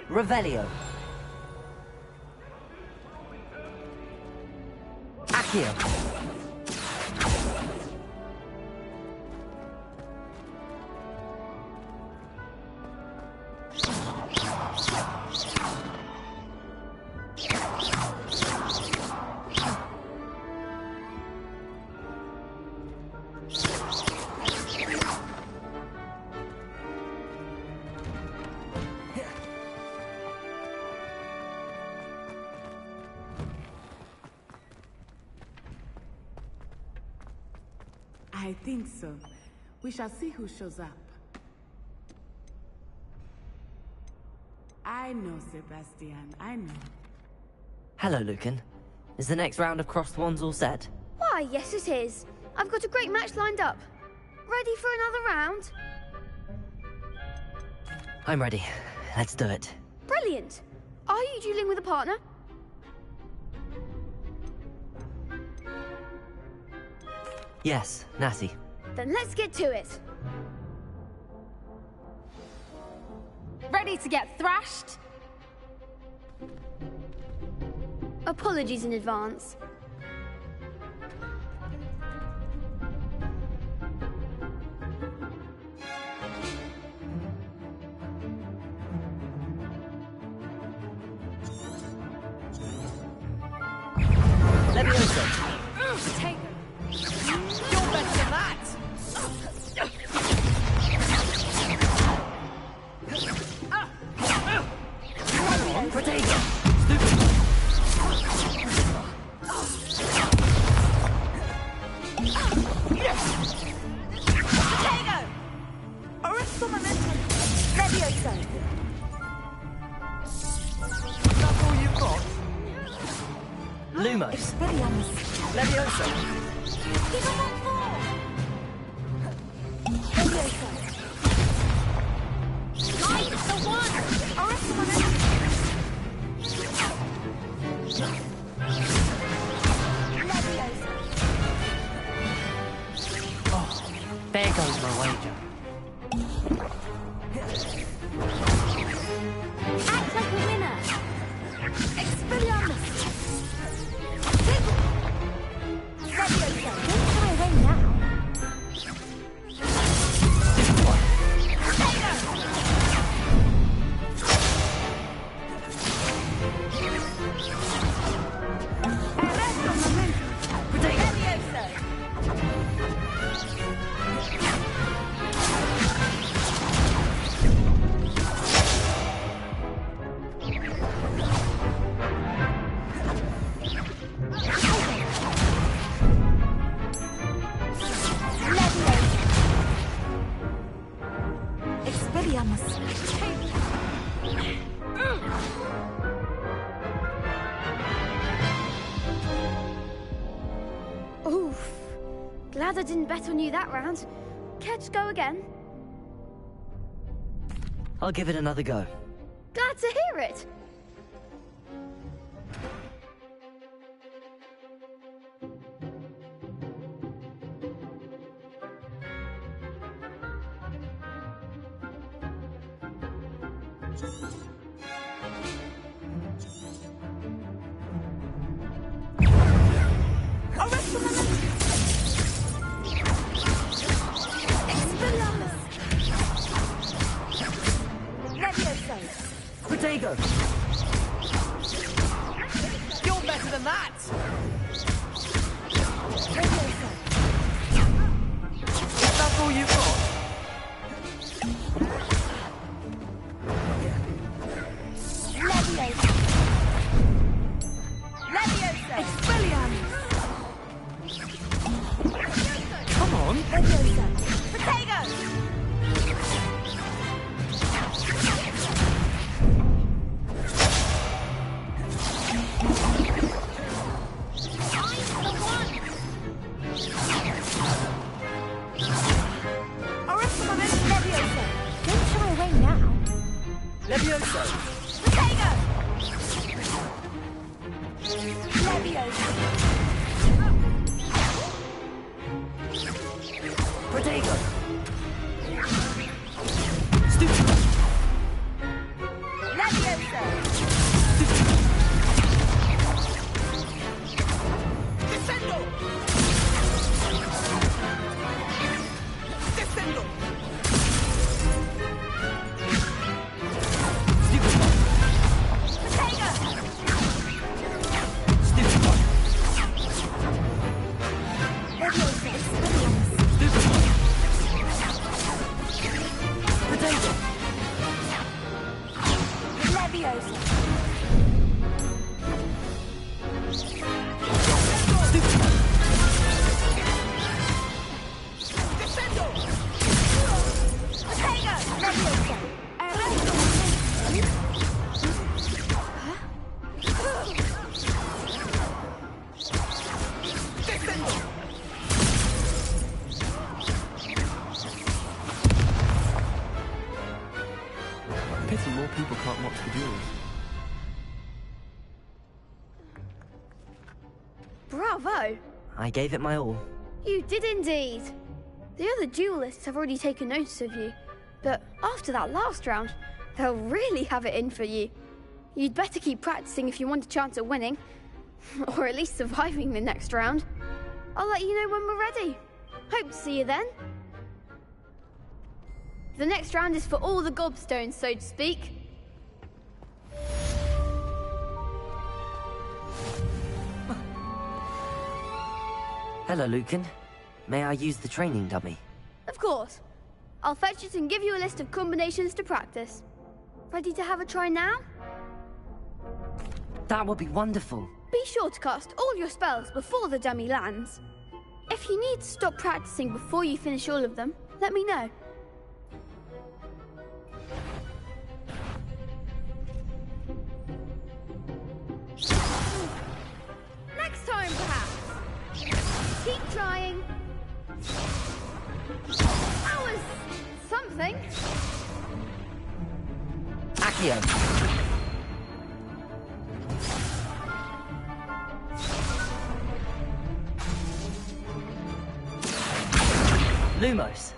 Revelio. Accio. I think so. We shall see who shows up. I know, Sebastian, I know. Hello, Lucan. Is the next round of crossed wands all set? Why, yes it is. I've got a great match lined up. Ready for another round? I'm ready. Let's do it. Brilliant. Are you dueling with a partner? Yes, Natty. Then let's get to it. Ready to get thrashed? Apologies in advance. Leviosa! Take it. You're better than that! Come on, Protego! Potato! Original momentum! Leviosa! That's all you've got? Lumos! Expelliarmus! Leviosa! Keep him on four! Leviosa! Light the one! Original momentum! Leviosa! Oh, there goes my wager. Act like a winner. Expelliarmus! Leviosa, don't try away now. Oof. Glad I didn't bet on you that round. Care to go again? I'll give it another go. Glad to hear it. Protego! You're better than that! That's all you've got? Leviosa! Leviosa! Expelliarmus! Come on! Leviosa! Potato! Leviosa! Potato! Leviosa! Protego! Stupid! Leviosa! Descendo! Descendo! for duels. Bravo! I gave it my all. You did indeed. The other duelists have already taken notice of you, but after that last round, they'll really have it in for you. You'd better keep practicing if you want a chance at winning, or at least surviving the next round. I'll let you know when we're ready. Hope to see you then. The next round is for all the gobstones, so to speak. Hello, Lucan. May I use the training dummy? Of course. I'll fetch it and give you a list of combinations to practice. Ready to have a try now? That would be wonderful. Be sure to cast all your spells before the dummy lands. If you need to stop practicing before you finish all of them, let me know. Next time, perhaps. Keep trying. That was something. Accio. Lumos.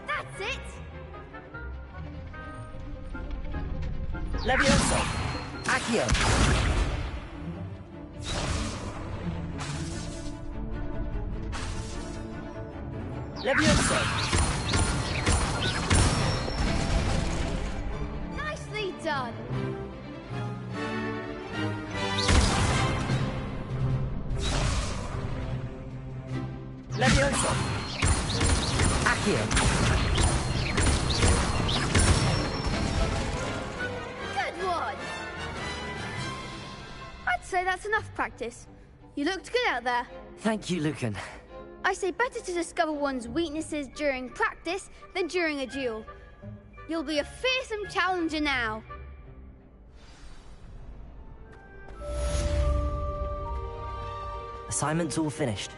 That's it. Levioso. Accio. Levioso. Nicely done. Levioso. Accio. Good one. I'd say that's enough practice. You looked good out there. Thank you, Lucan. I say better to discover one's weaknesses during practice than during a duel. You'll be a fearsome challenger now. Assignment's all finished.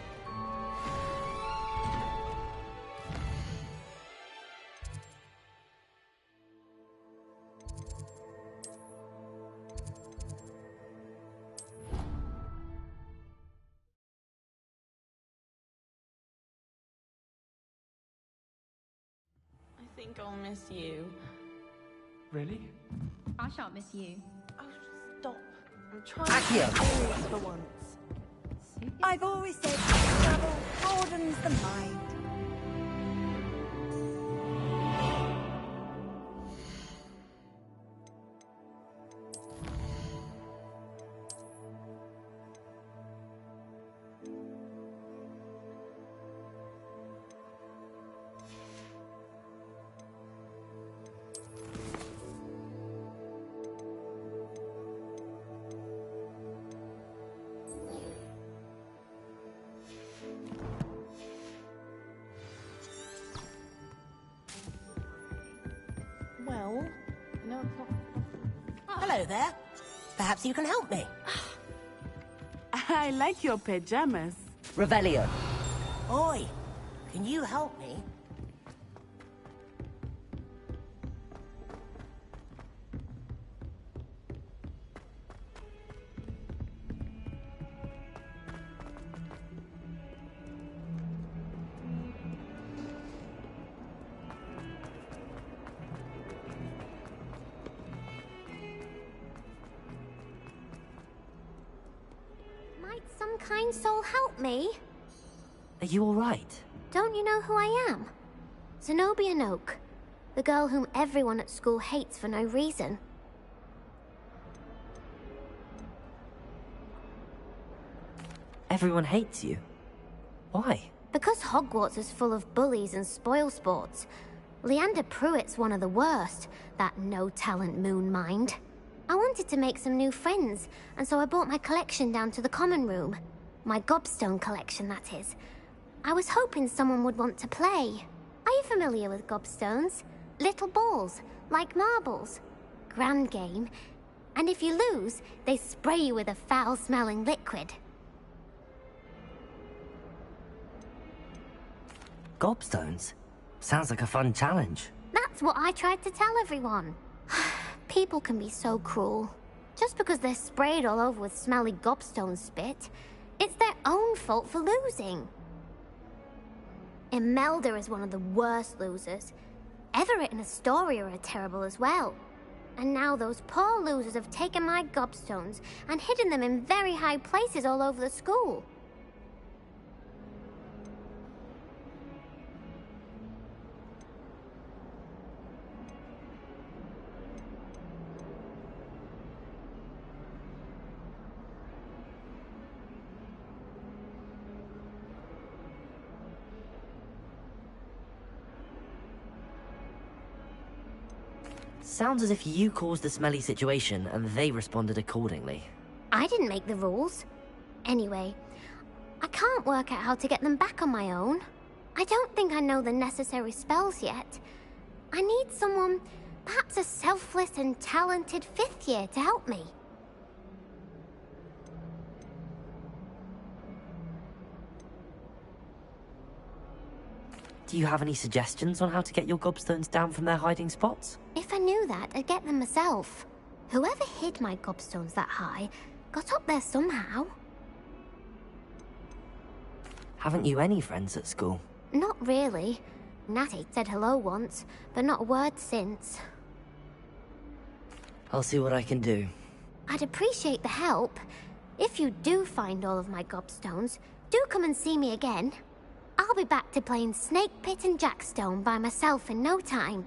I think I'll miss you. Really? I shan't miss you. Oh, stop. I'm trying Accio. to be serious for once. I've always said travel broadens the mind. Well, no, it's not. Hello there. Perhaps you can help me. I like your pajamas. Revelio. Oi, can you help me? Might some kind soul help me? Are you all right? Don't you know who I am? Zenobia Noak, the girl whom everyone at school hates for no reason. Everyone hates you. Why? Because Hogwarts is full of bullies and spoilsports. Leander Pruitt's one of the worst, that no-talent moon mind. I wanted to make some new friends, and so I brought my collection down to the common room. My gobstone collection, that is. I was hoping someone would want to play. Are you familiar with gobstones? Little balls, like marbles. Grand game. And if you lose, they spray you with a foul-smelling liquid. Gobstones? Sounds like a fun challenge. That's what I tried to tell everyone. People can be so cruel. Just because they're sprayed all over with smelly gobstone spit, it's their own fault for losing. Imelda is one of the worst losers. Everett and Astoria are terrible as well. And now those poor losers have taken my gobstones and hidden them in very high places all over the school. Sounds as if you caused the smelly situation and they responded accordingly. I didn't make the rules. Anyway, I can't work out how to get them back on my own. I don't think I know the necessary spells yet. I need someone, perhaps a selfless and talented 5th year to help me. Do you have any suggestions on how to get your gobstones down from their hiding spots? If I knew that, I'd get them myself. Whoever hid my gobstones that high got up there somehow. Haven't you any friends at school? Not really. Natty said hello once, but not a word since. I'll see what I can do. I'd appreciate the help. If you do find all of my gobstones, do come and see me again. I'll be back to playing Snake Pit and Jackstone by myself in no time.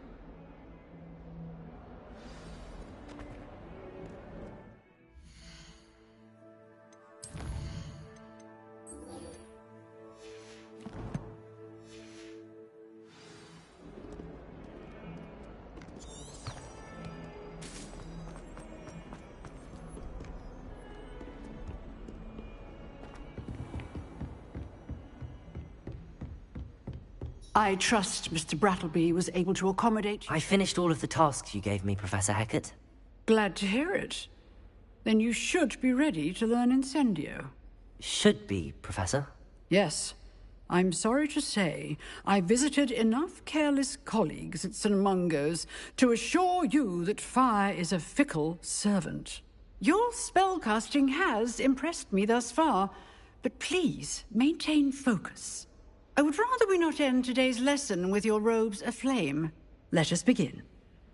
I trust Mr. Brattleby was able to accommodate... I finished all of the tasks you gave me, Professor Hecat. Glad to hear it. Then you should be ready to learn Incendio. Should be, Professor? Yes. I'm sorry to say, I visited enough careless colleagues at St. Mungo's to assure you that fire is a fickle servant. Your spellcasting has impressed me thus far, but please maintain focus. I would rather we not end today's lesson with your robes aflame. Let us begin.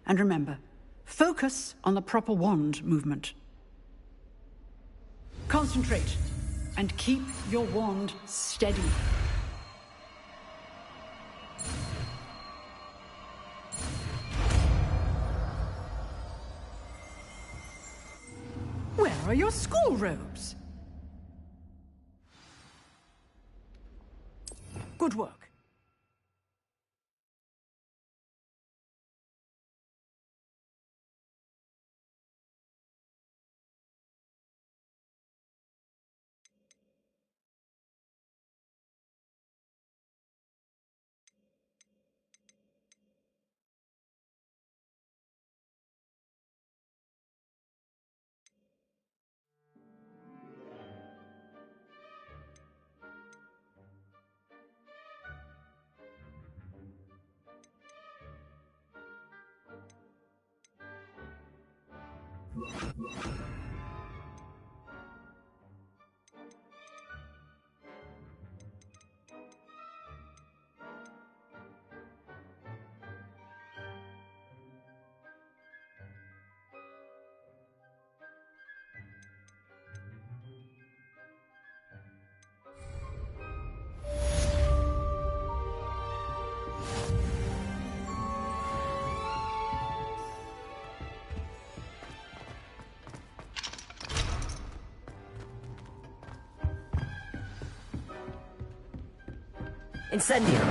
And remember, focus on the proper wand movement. Concentrate, and keep your wand steady. Where are your school robes? Good work. Incendio!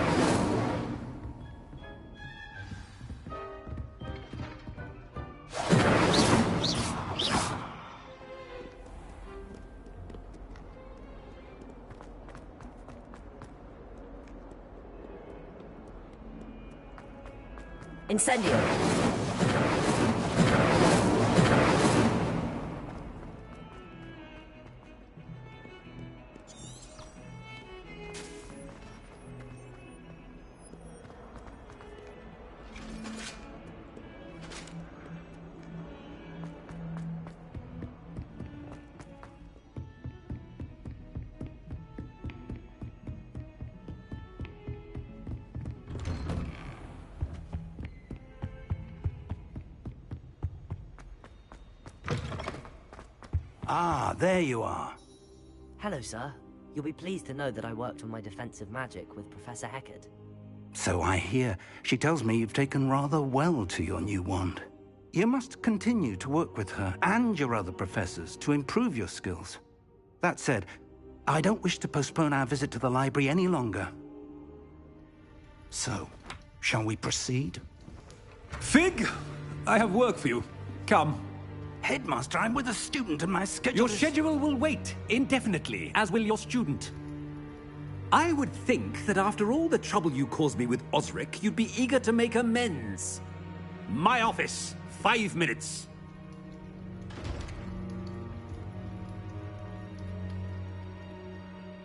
Incendio! Ah, there you are. Hello, sir. You'll be pleased to know that I worked on my defensive magic with Professor Heckard. So I hear. She tells me you've taken rather well to your new wand. You must continue to work with her and your other professors to improve your skills. That said, I don't wish to postpone our visit to the library any longer. So, shall we proceed? Fig, I have work for you. Come. Headmaster, I'm with a student and my schedule Your schedule will wait indefinitely, as will your student. I would think that after all the trouble you caused me with Osric, you'd be eager to make amends. My office, 5 minutes.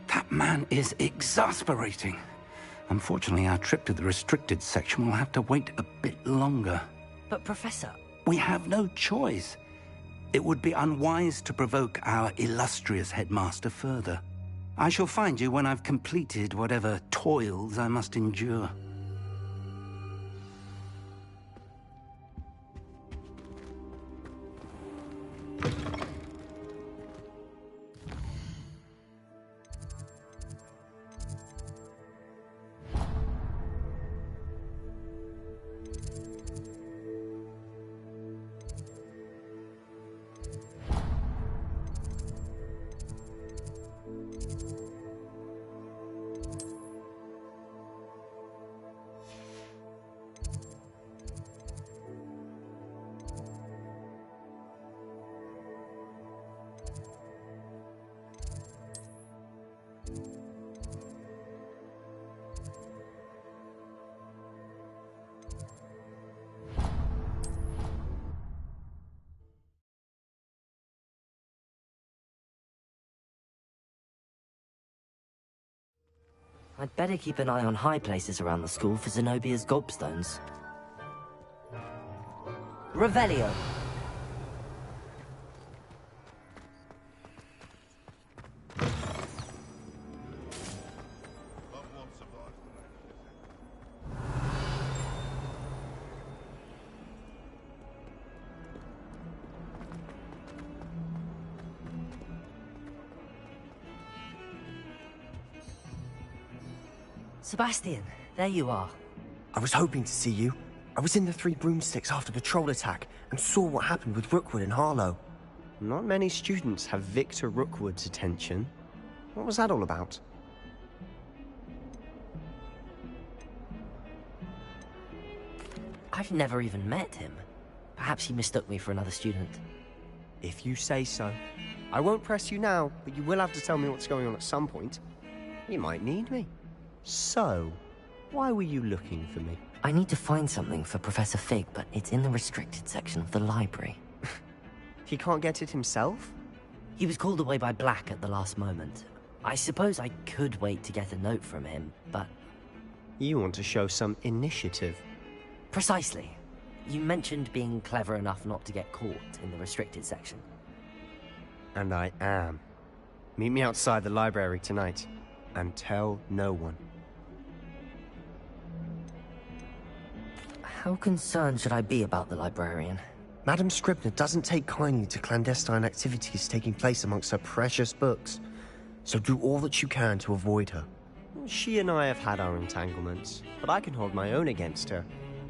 That man is exasperating. Unfortunately, our trip to the restricted section will have to wait a bit longer. But, Professor... We have no choice. It would be unwise to provoke our illustrious headmaster further. I shall find you when I've completed whatever toils I must endure. I'd better keep an eye on high places around the school for Zenobia's gobstones. Revelio. Sebastian, there you are. I was hoping to see you. I was in the Three Broomsticks after the troll attack and saw what happened with Rookwood and Harlow. Not many students have Victor Rookwood's attention. What was that all about? I've never even met him. Perhaps he mistook me for another student. If you say so. I won't press you now, but you will have to tell me what's going on at some point. You might need me. So, why were you looking for me? I need to find something for Professor Fig, but it's in the restricted section of the library. He can't get it himself? He was called away by Black at the last moment. I suppose I could wait to get a note from him, but... You want to show some initiative. Precisely. You mentioned being clever enough not to get caught in the restricted section. And I am. Meet me outside the library tonight, and tell no one. How concerned should I be about the librarian? Madam Scribner doesn't take kindly to clandestine activities taking place amongst her precious books, so do all that you can to avoid her. She and I have had our entanglements, but I can hold my own against her.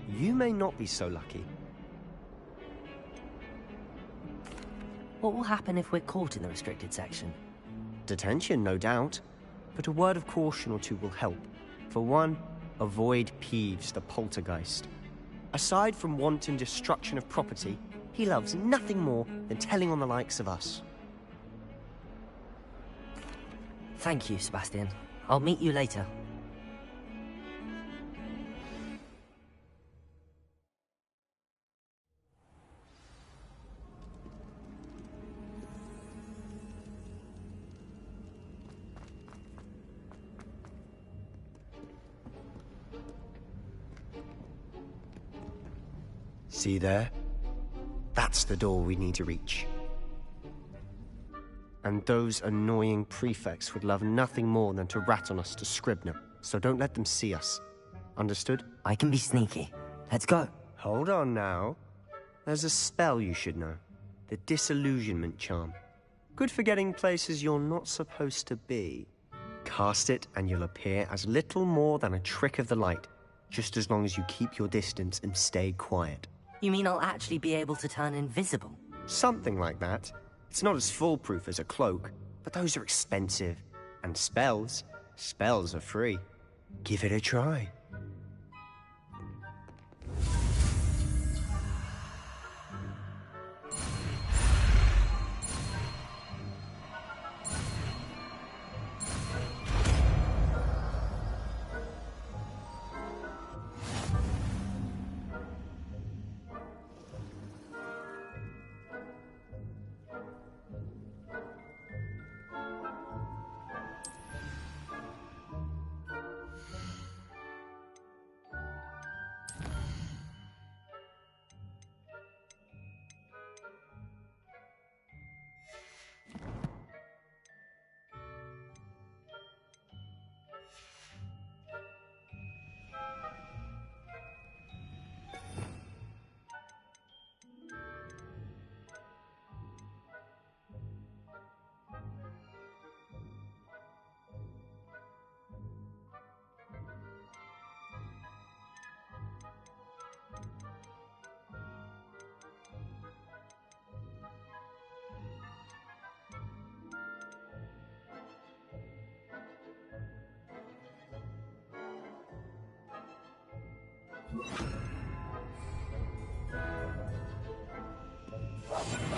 You may not be so lucky. What will happen if we're caught in the restricted section? Detention, no doubt, but a word of caution or two will help. For one, avoid Peeves, the poltergeist. Aside from wanton destruction of property, he loves nothing more than telling on the likes of us. Thank you, Sebastian. I'll meet you later. See there? That's the door we need to reach. And those annoying prefects would love nothing more than to rat on us to Scribner, so don't let them see us. Understood? I can be sneaky. Let's go. Hold on now. There's a spell you should know. The Disillusionment Charm. Good for getting places you're not supposed to be. Cast it and you'll appear as little more than a trick of the light, just as long as you keep your distance and stay quiet. You mean I'll actually be able to turn invisible? Something like that. It's not as foolproof as a cloak, but those are expensive. And spells are free. Give it a try.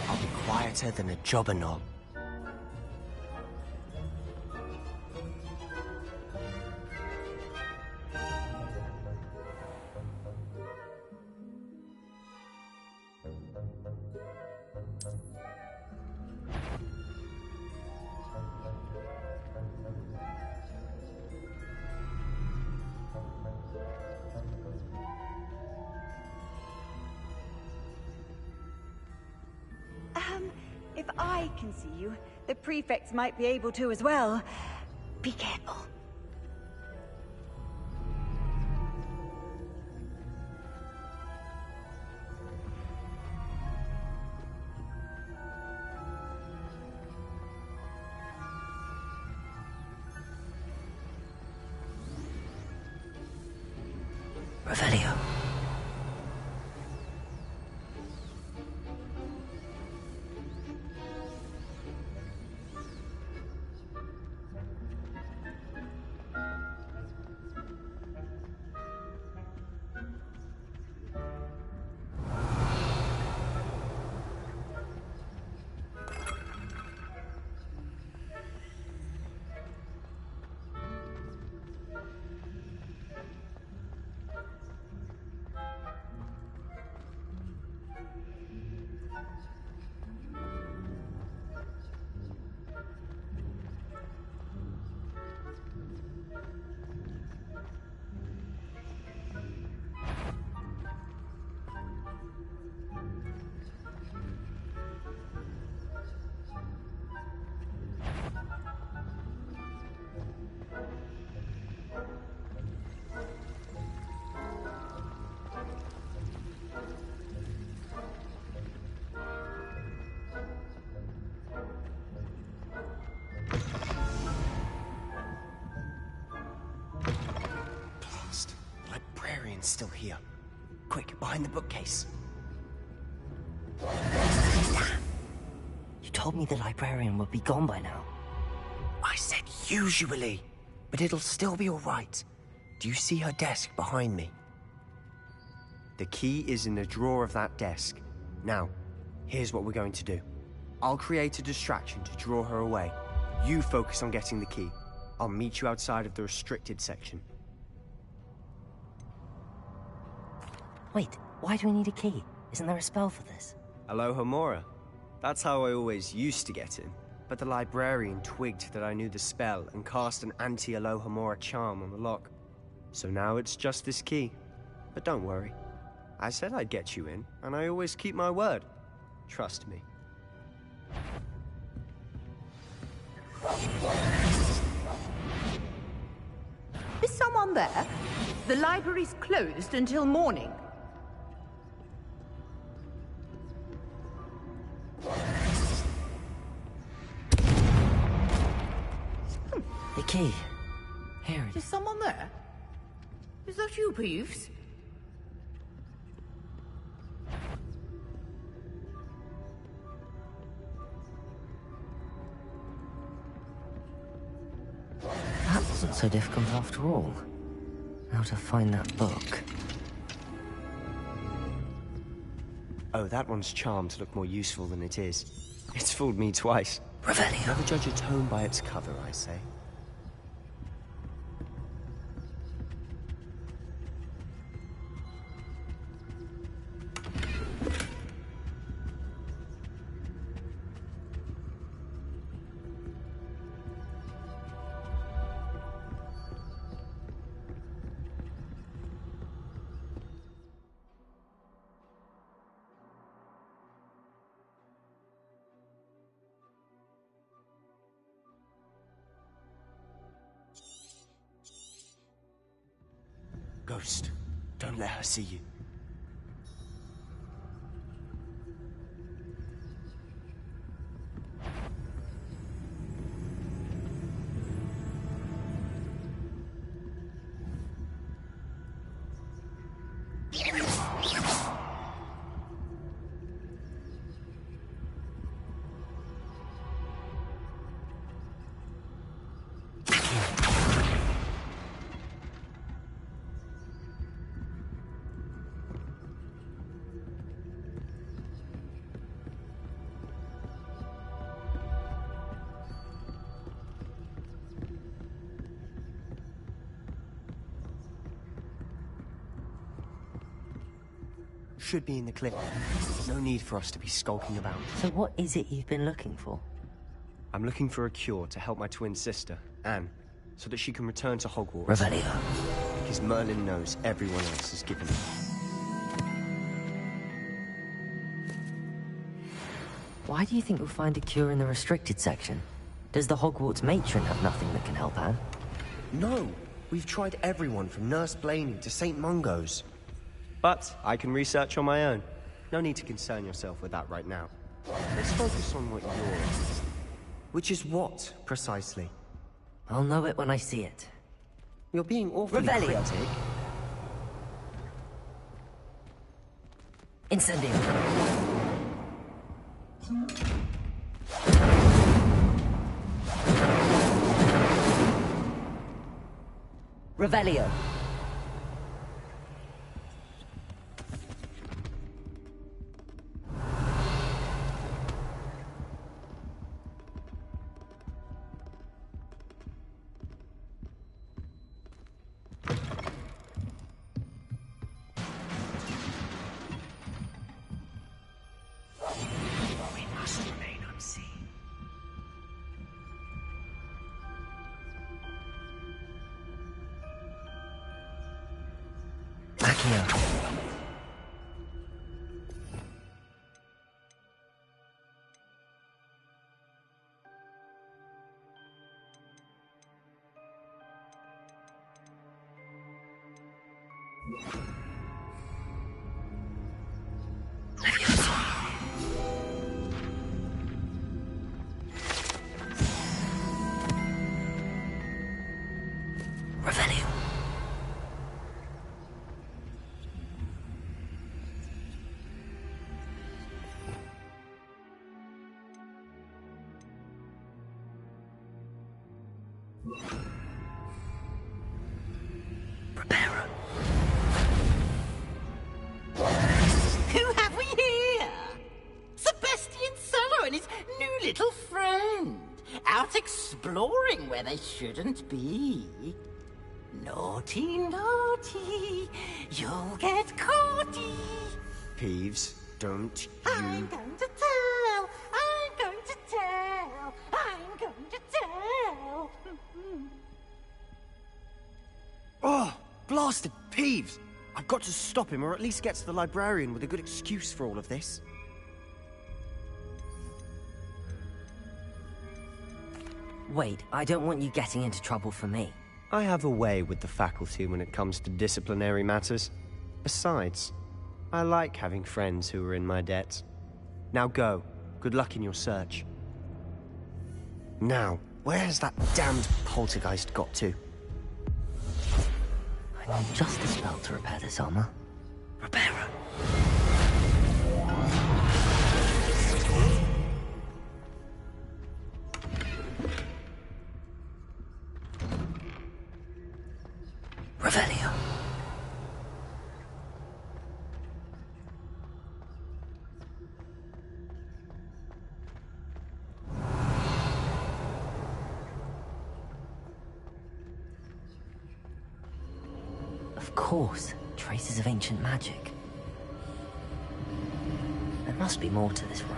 I'll be quieter than a jobberknoll. If I can see you, the prefects might be able to as well. Be careful. Revelio. Still here. Quick, behind the bookcase. You told me the librarian would be gone by now. I said usually, but it'll still be all right. Do you see her desk behind me? The key is in the drawer of that desk. Now, here's what we're going to do. I'll create a distraction to draw her away. You focus on getting the key. I'll meet you outside of the restricted section. Wait, why do we need a key? Isn't there a spell for this? Alohomora. That's how I always used to get in. But the librarian twigged that I knew the spell and cast an anti-Alohomora charm on the lock. So now it's just this key. But don't worry. I said I'd get you in, and I always keep my word. Trust me. Is someone there? The library's closed until morning. key. Here it Is someone there? Is that you, Peeves? That wasn't so difficult after all. Now to find that book. Oh, that one's charmed to look more useful than it is. It's fooled me twice. Revelio. Never judge a tome by its cover, I say. Ghost, don't let her see you. Should be in the clip. No need for us to be skulking about. So what is it you've been looking for? I'm looking for a cure to help my twin sister, Anne, so that she can return to Hogwarts. Revelio. Because Merlin knows everyone else is given it. Why do you think we'll find a cure in the restricted section? Does the Hogwarts matron have nothing that can help Anne? No! We've tried everyone from Nurse Blaney to St. Mungo's. But I can research on my own. No need to concern yourself with that right now. Let's focus on what you're after. Which is what, precisely? I'll know it when I see it. You're being awfully Revelio. cryptic. Incendio. Revelio. Revelio. Who have we here? Sebastian Cello and his new little friend. Out exploring where they shouldn't be. Naughty, naughty. You'll get caughty. Peeves, don't you... I'm going to tell. I'm going to tell. I'm going to tell. Oh, blasted Peeves! I've got to stop him, or at least get to the librarian with a good excuse for all of this. Wait, I don't want you getting into trouble for me. I have a way with the faculty when it comes to disciplinary matters. Besides, I like having friends who are in my debt. Now go. Good luck in your search. Now, Where has that damned poltergeist got to? I need just the spell to repair this armor. Repair it. Revelio. Of course, traces of ancient magic. There must be more to this room.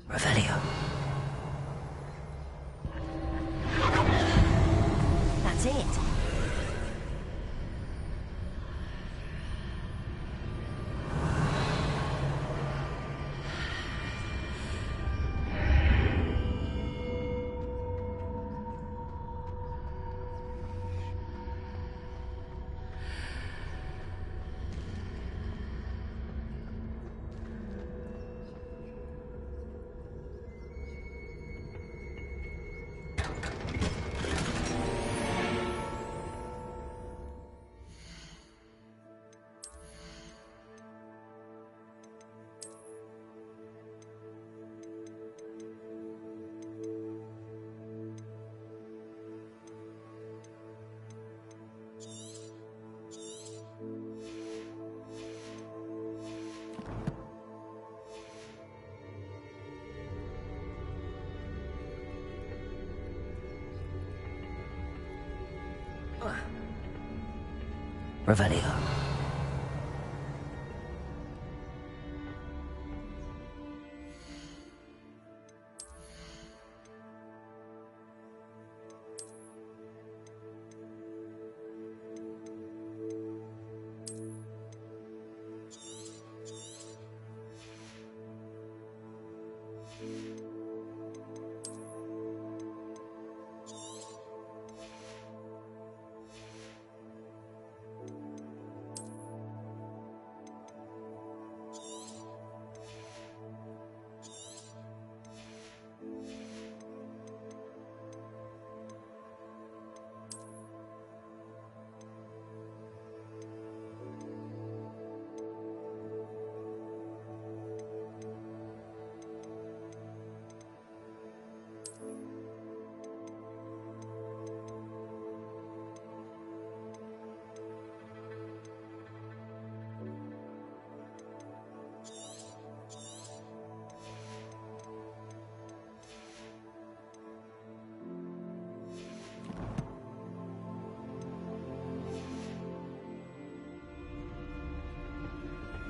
Revelio. That's it. Revelio.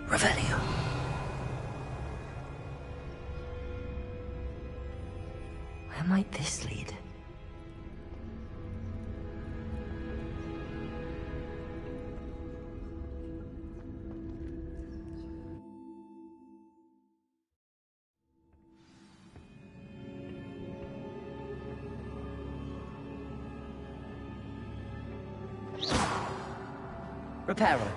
Revelio. Where might this lead? Reparo.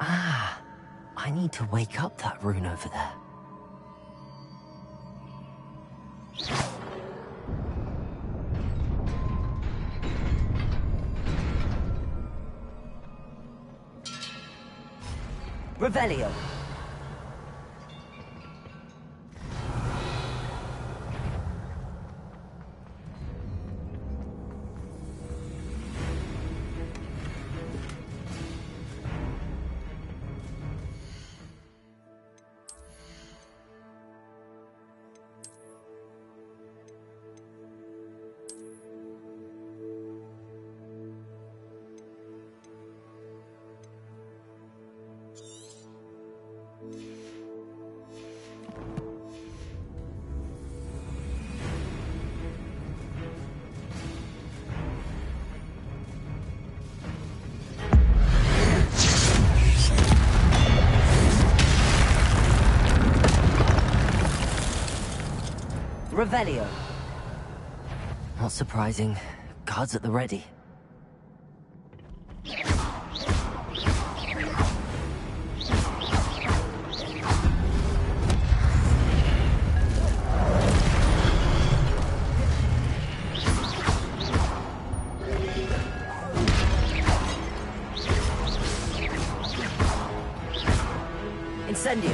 Ah, I need to wake up that rune over there. Revelio. Revelio. Not surprising. Guards at the ready. Incendio.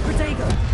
Protego.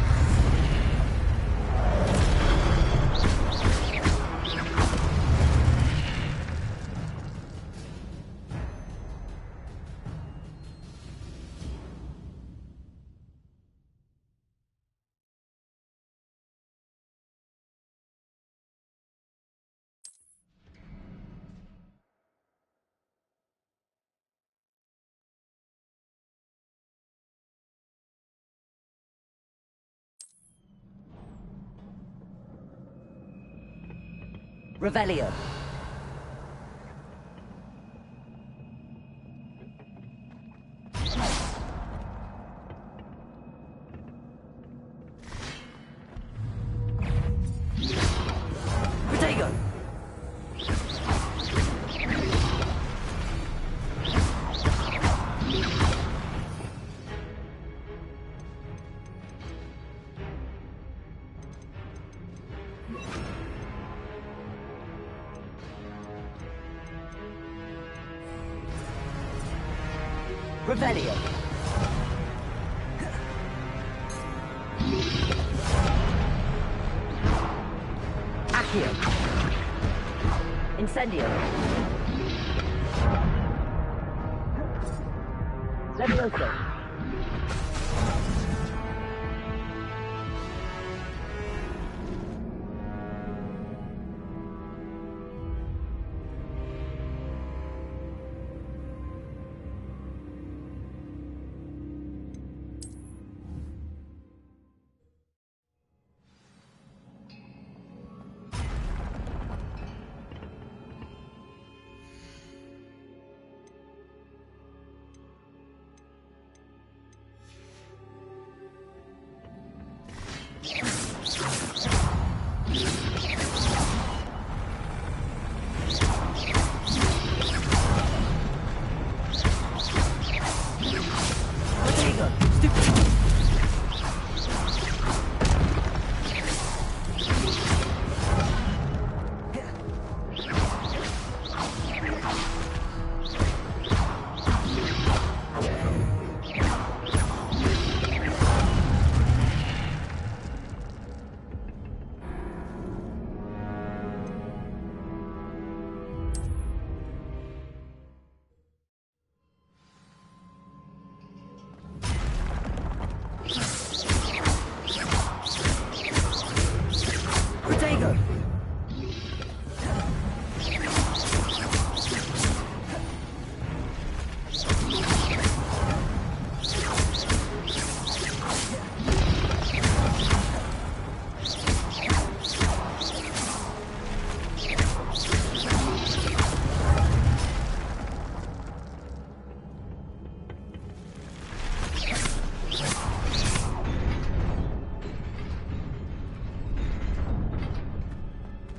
Revelio. Protego. Revelio. Accio. Incendio. Levioso.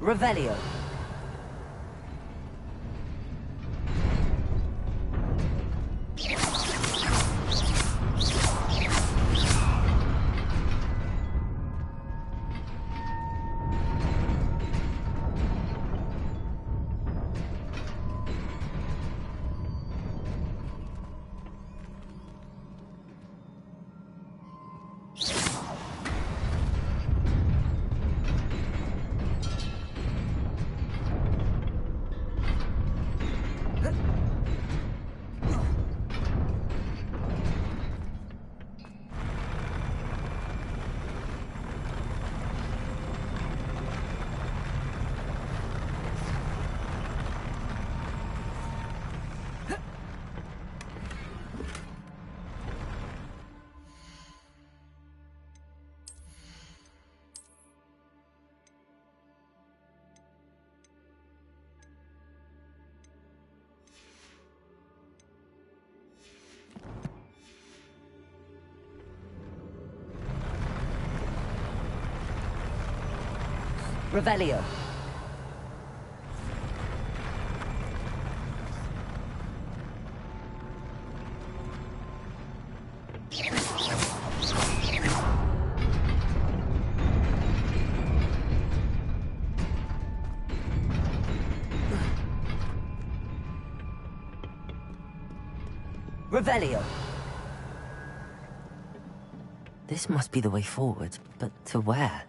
Revelio. Revelio. Revelio. This must be the way forward, but to where?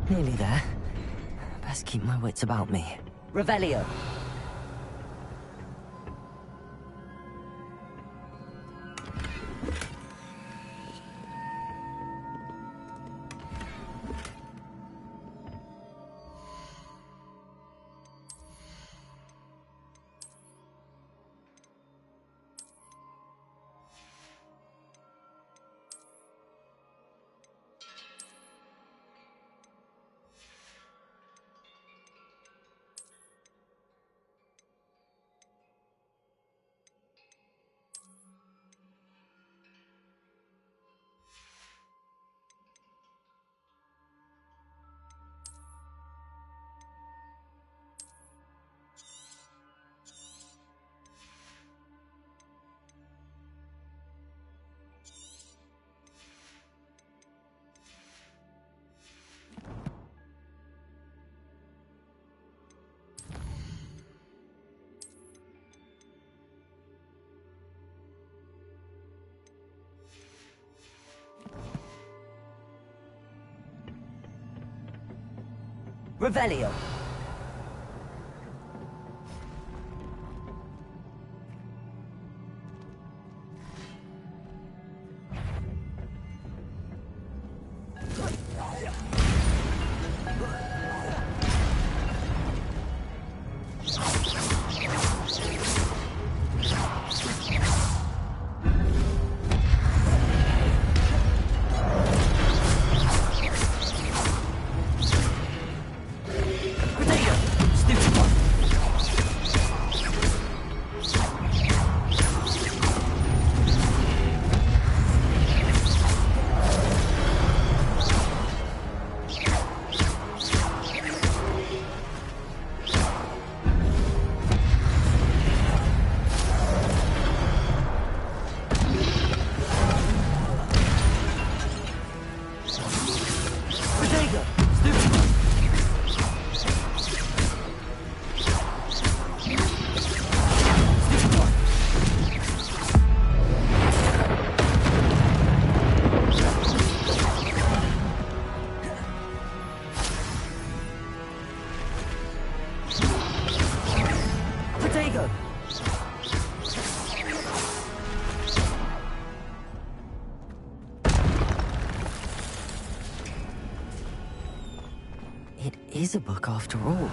Nearly there. Best keep my wits about me. Revelio. Revelio. It is a book after all.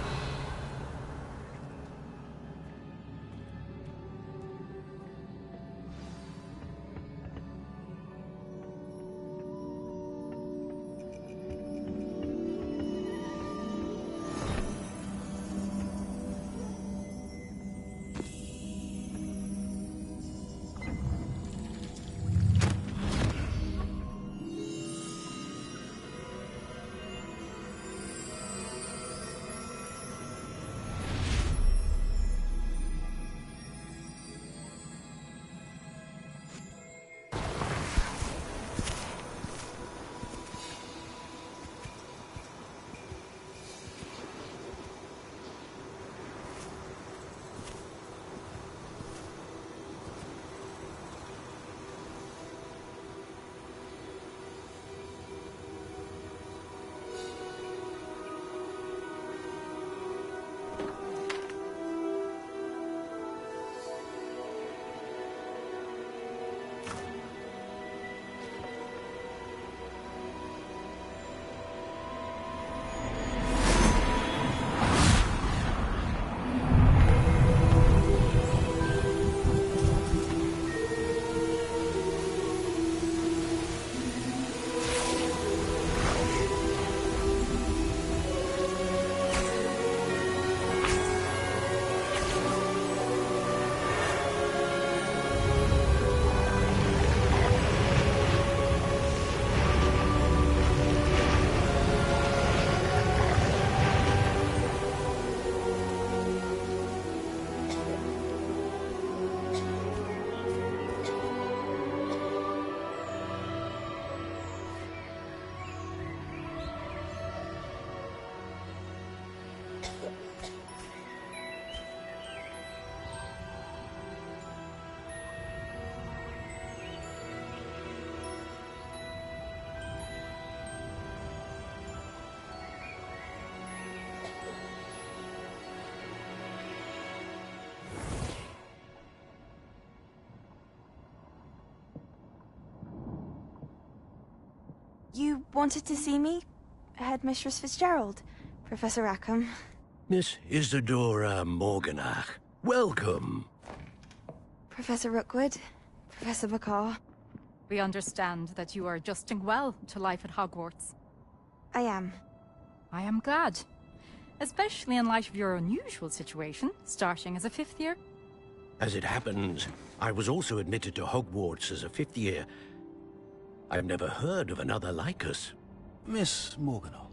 You wanted to see me? Headmistress Fitzgerald, Professor Rackham. Miss Isadora Morganach, welcome. Professor Rookwood, Professor Bakar. We understand that you are adjusting well to life at Hogwarts. I am. I am glad. Especially in light of your unusual situation, starting as a 5th year. As it happens, I was also admitted to Hogwarts as a 5th year. I've never heard of another like us. Miss Morganach,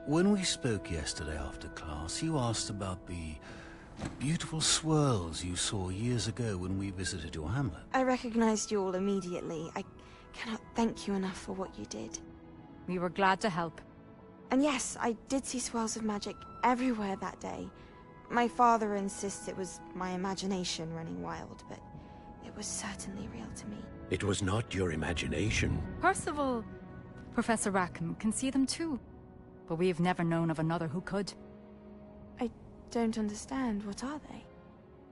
when we spoke yesterday after class, you asked about the beautiful swirls you saw years ago when we visited your hamlet. I recognized you all immediately. I cannot thank you enough for what you did. We were glad to help. And yes, I did see swirls of magic everywhere that day. My father insists it was my imagination running wild, but it was certainly real to me. It was not your imagination. Percival, Professor Rackham can see them too. But we have never known of another who could. I don't understand. What are they?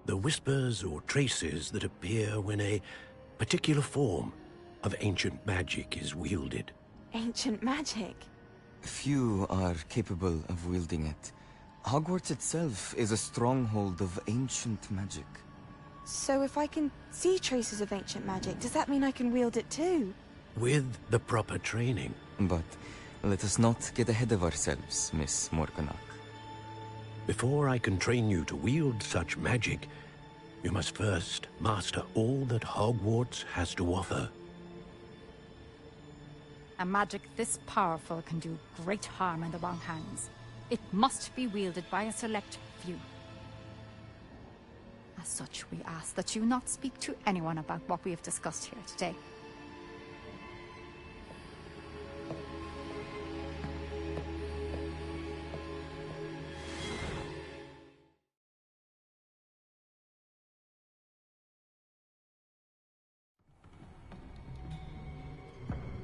The whispers or traces that appear when a particular form of ancient magic is wielded. Ancient magic? Few are capable of wielding it. Hogwarts itself is a stronghold of ancient magic. So if I can see traces of ancient magic, does that mean I can wield it too? With the proper training. But let us not get ahead of ourselves, Miss Morganach. Before I can train you to wield such magic, you must first master all that Hogwarts has to offer. A magic this powerful can do great harm in the wrong hands. It must be wielded by a select few. As such, we ask that you not speak to anyone about what we have discussed here today.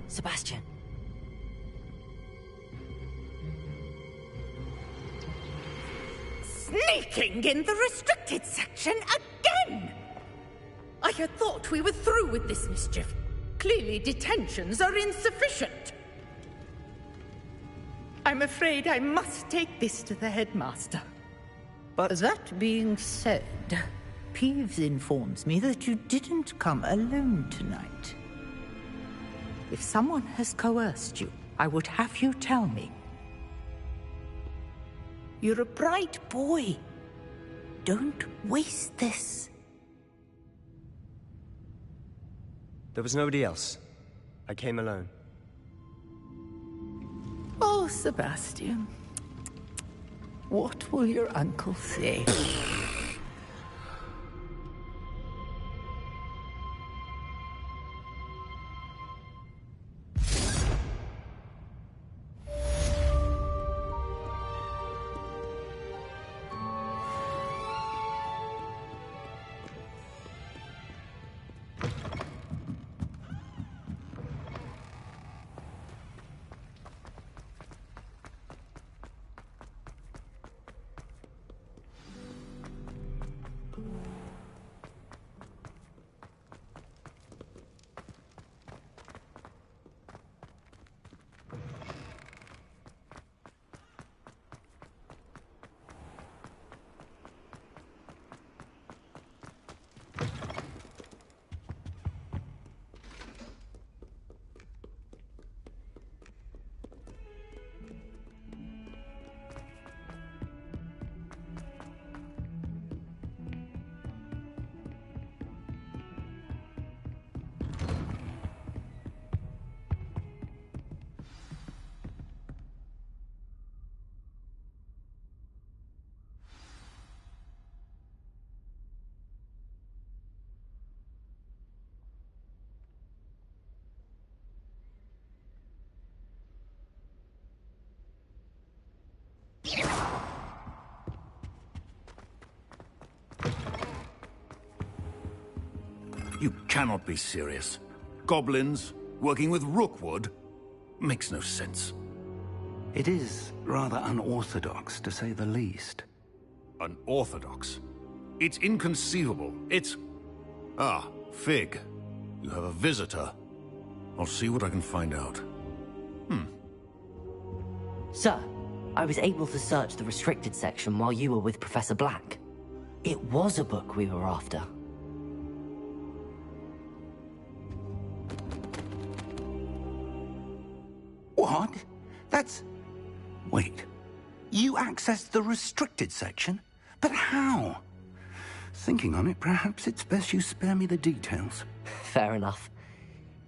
Sebastian. Sneaking in the restricted section again! I had thought we were through with this mischief. Clearly detentions are insufficient. I'm afraid I must take this to the headmaster. But that being said, Peeves informs me that you didn't come alone tonight. If someone has coerced you, I would have you tell me. You're a bright boy. Don't waste this. There was nobody else. I came alone. Oh, Sebastian. What will your uncle say? You cannot be serious. Goblins working with Rookwood? Makes no sense. It is rather unorthodox, to say the least. Unorthodox? It's inconceivable. It's... Ah, Fig. You have a visitor. I'll see what I can find out. Sir, I was able to search the restricted section while you were with Professor Black. It was a book we were after. What? That's... Wait. You accessed the restricted section? But how? Thinking on it, perhaps it's best you spare me the details. Fair enough.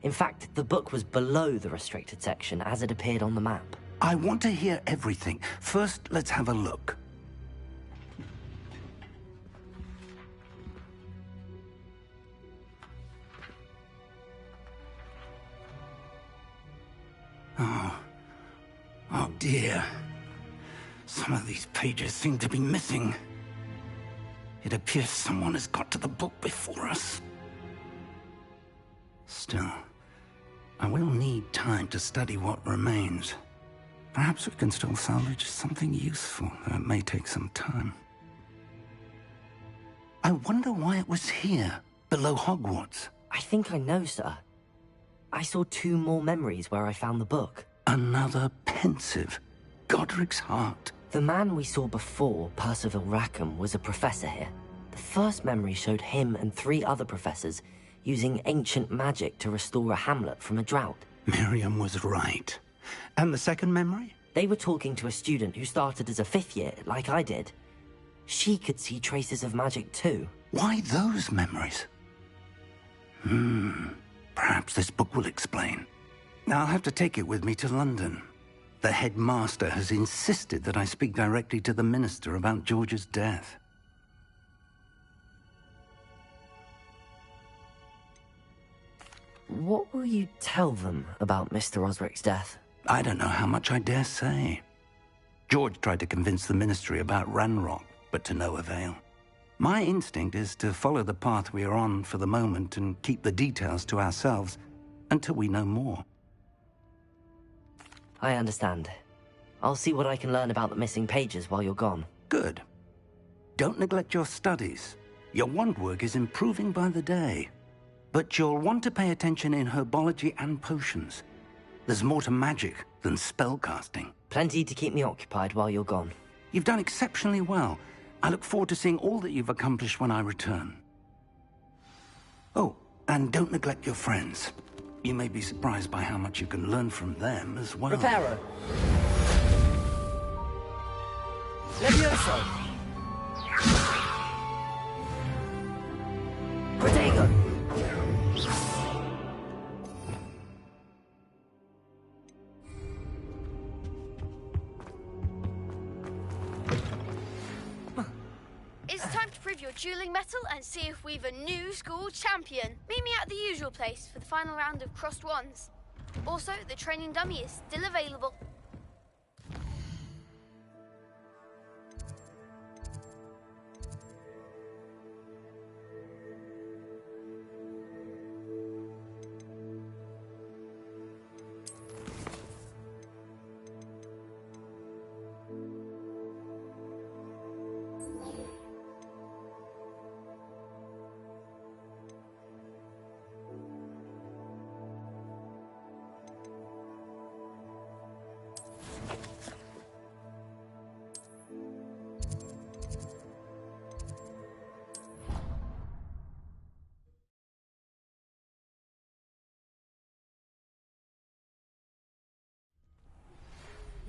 In fact, the book was below the restricted section as it appeared on the map. I want to hear everything. First, let's have a look. Oh dear. Some of these pages seem to be missing. It appears someone has got to the book before us. Still, I will need time to study what remains. Perhaps we can still salvage something useful, though it may take some time. I wonder why it was here, below Hogwarts. I think I know, sir. I saw 2 more memories where I found the book. Another pensive. Godric's heart. The man we saw before, Percival Rackham, was a professor here. The first memory showed him and 3 other professors using ancient magic to restore a hamlet from a drought. Miriam was right. And the second memory? They were talking to a student who started as a 5th year, like I did. She could see traces of magic too. Why those memories? Perhaps this book will explain. Now I'll have to take it with me to London. The headmaster has insisted that I speak directly to the minister about George's death. What will you tell them about Mr. Osric's death? I don't know how much I dare say. George tried to convince the ministry about Ranrock, but to no avail. My instinct is to follow the path we are on for the moment and keep the details to ourselves until we know more. I understand. I'll see what I can learn about the missing pages while you're gone. Good. Don't neglect your studies. Your wand work is improving by the day. But you'll want to pay attention in herbology and potions. There's more to magic than spellcasting. Plenty to keep me occupied while you're gone. You've done exceptionally well. I look forward to seeing all that you've accomplished when I return. Oh, and don't neglect your friends. You may be surprised by how much you can learn from them as well. Reparo. Levioso. Protego. It's time to prove your dueling mettle and see if we've a new school champion. Meet me at the usual place for the final round of crossed wands. Also, the training dummy is still available.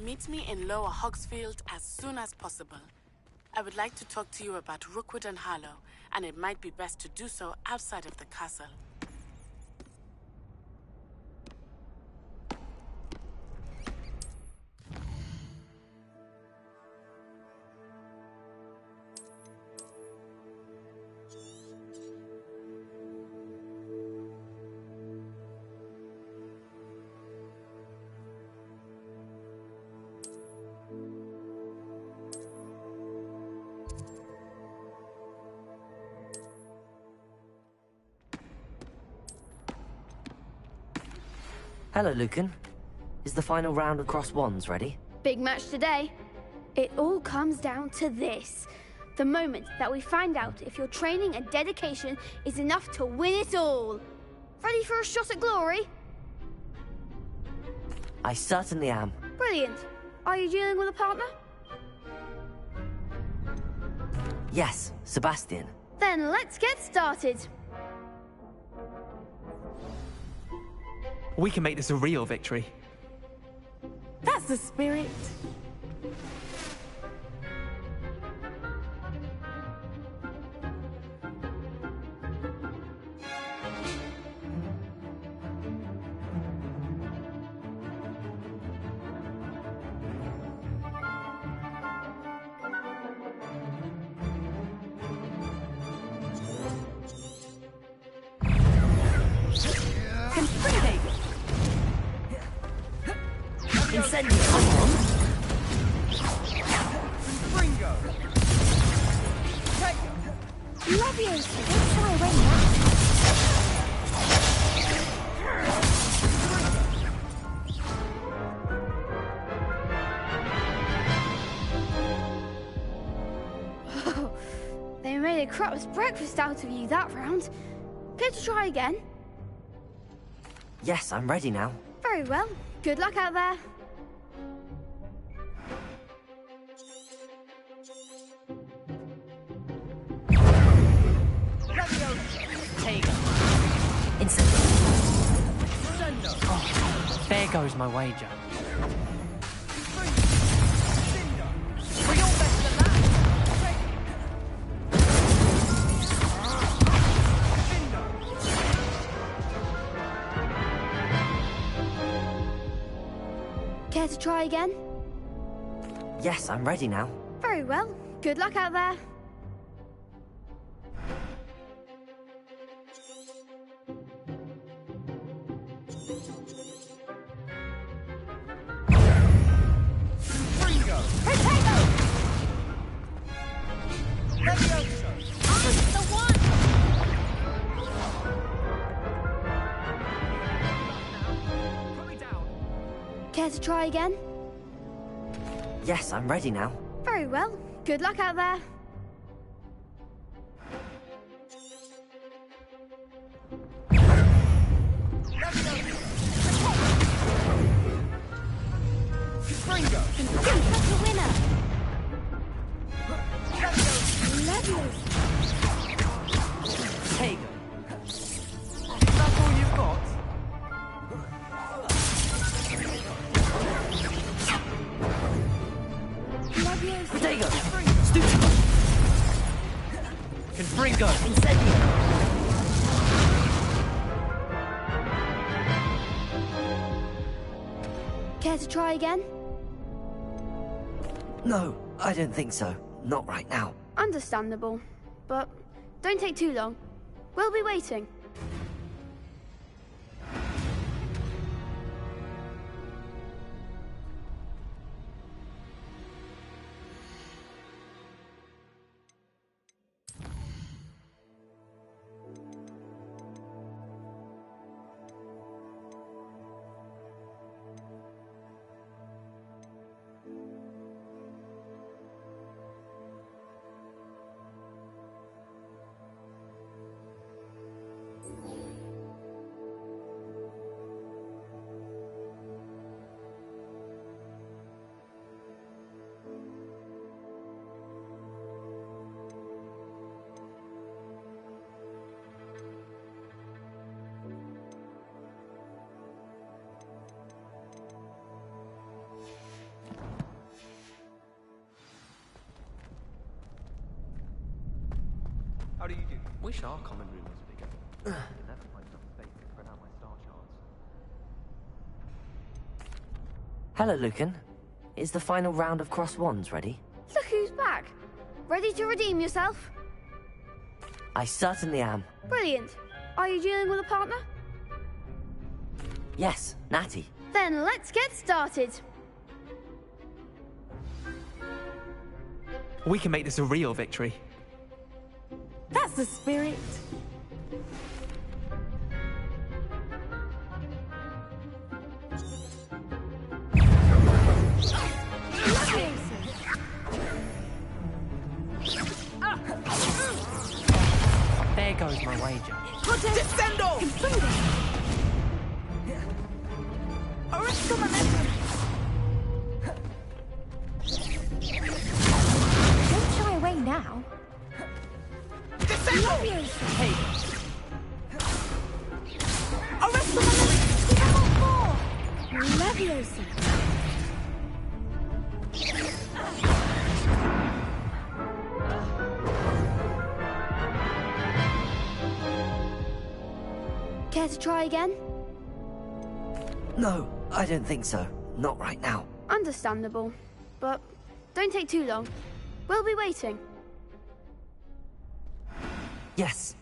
Meet me in Lower Hogsfield as soon as possible. I would like to talk to you about Rookwood and Harlow, and it might be best to do so outside of the castle. Hello, Lucan. Is the final round of cross wands ready? Big match today. It all comes down to this. The moment that we find out if your training and dedication is enough to win it all. Ready for a shot at glory? I certainly am. Brilliant. Are you dealing with a partner? Yes, Sebastian. Then let's get started. We can make this a real victory. That's the spirit. They made a crap's breakfast out of you that round. Care to try again? Yes, I'm ready now. Very well. Good luck out there. Oh, there goes my wager. Care to try again? Yes, I'm ready now. Very well. Good luck out there. Care to try again? Yes, I'm ready now. Very well. Good luck out there. That's the winner. Hey, that's all you've got? Protego! Stucco! Confringo! Incendio! Care to try again? No, I don't think so. Not right now. Understandable. But don't take too long. We'll be waiting. How do you do? Wish our common room was bigger. You'll never find enough space to spread out my star charts. Hello, Lucan. Is the final round of Cross Wands ready? Look who's back. Ready to redeem yourself? I certainly am. Brilliant. Are you dealing with a partner? Yes, Natty. Then let's get started. We can make this a real victory. That's the spirit. There goes my wager. Descendo! Arrestomamente! Hey. Arrest the Leviosa. Care to try again? No, I don't think so. Not right now. Understandable. But don't take too long. We'll be waiting. Yes.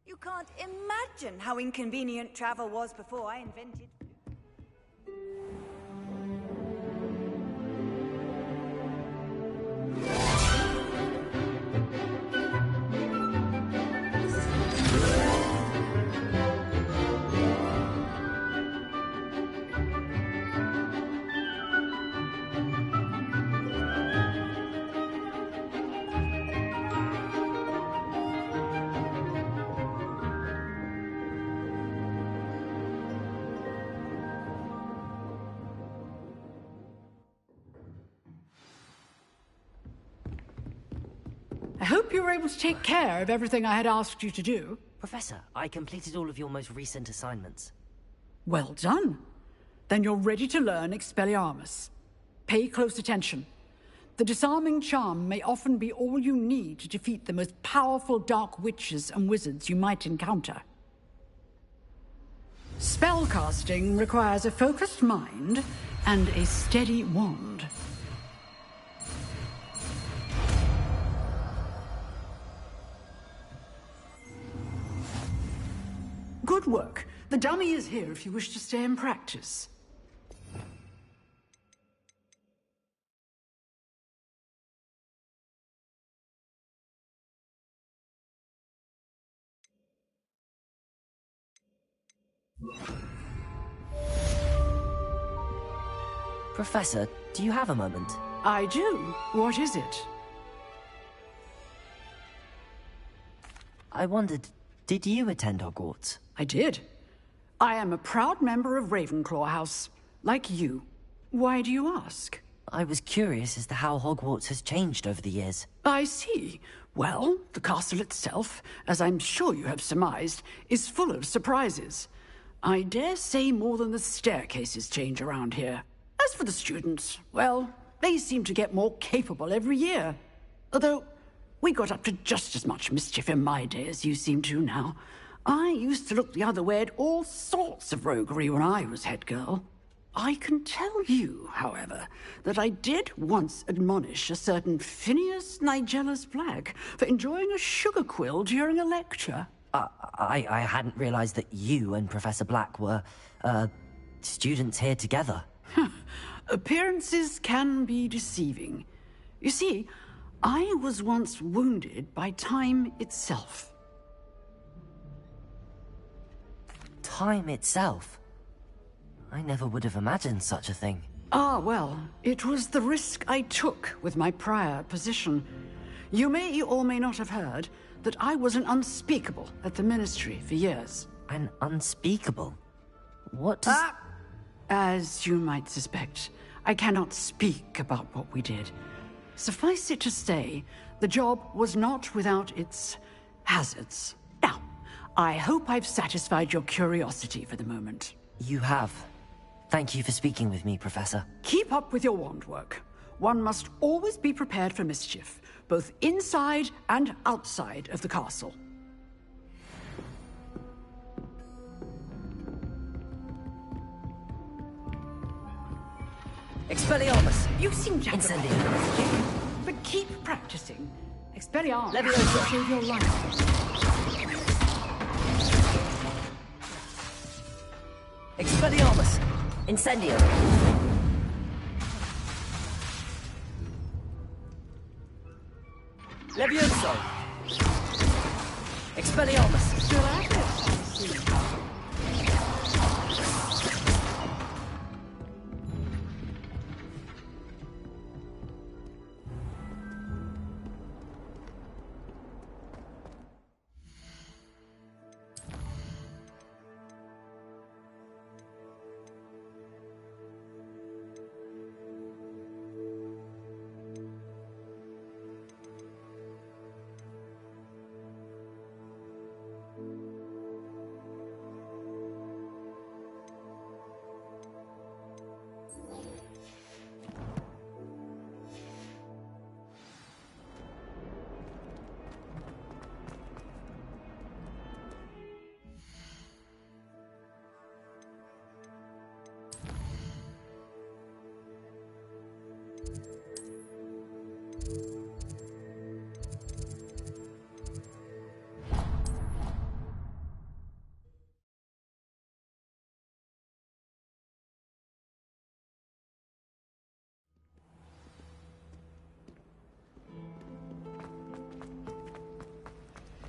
You can't imagine how inconvenient travel was before I invented... I hope you were able to take care of everything I had asked you to do. Professor, I completed all of your most recent assignments. Well done. Then you're ready to learn Expelliarmus. Pay close attention. The disarming charm may often be all you need to defeat the most powerful dark witches and wizards you might encounter. Spellcasting requires a focused mind and a steady wand. Good work. The dummy is here if you wish to stay and practice. Professor, do you have a moment? I do. What is it? I wondered, did you attend Hogwarts? I did. I am a proud member of Ravenclaw House, like you. Why do you ask? I was curious as to how Hogwarts has changed over the years. I see. Well, the castle itself, as I'm sure you have surmised, is full of surprises. I dare say more than the staircases change around here. As for the students, well, they seem to get more capable every year. Although, we got up to just as much mischief in my day as you seem to now. I used to look the other way at all sorts of roguery when I was head girl. I can tell you, however, that I did once admonish a certain Phineas Nigellus Black for enjoying a sugar quill during a lecture. I hadn't realized that you and Professor Black were, students here together. Appearances can be deceiving. You see, I was once wounded by time itself. Time itself? I never would have imagined such a thing. Ah, well, it was the risk I took with my prior position. You may or may not have heard that I was an unspeakable at the Ministry for years. An unspeakable? What does... As you might suspect, I cannot speak about what we did. Suffice it to say, the job was not without its hazards. Now, I hope I've satisfied your curiosity for the moment. You have. Thank you for speaking with me, Professor. Keep up with your wand work. One must always be prepared for mischief, both inside and outside of the castle. Expelliarmus! You seem to have Incendium. But keep practicing. Expelliarmus Leviosa. will save your life. Expelliarmus! Incendio! Levioso! Expelliarmus!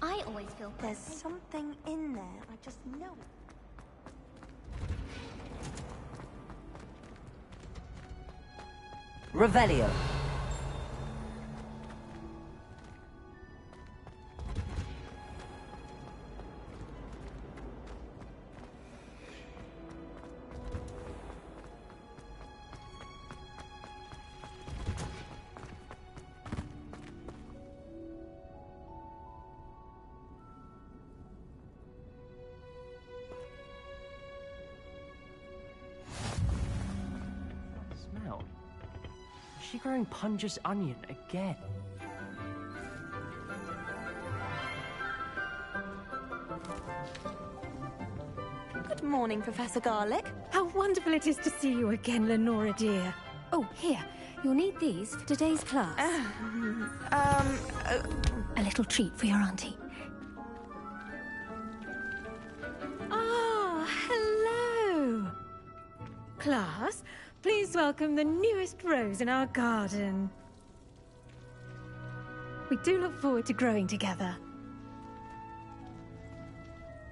I always feel there's something in there. I just know it. Revelio. Smell. Is she growing Punja's onion again? Good morning, Professor Garlic. How wonderful it is to see you again, Lenora dear. Oh, here. You'll need these for today's class. A little treat for your auntie. Ah, hello. Class, please welcome the newest rose in our garden. We do look forward to growing together.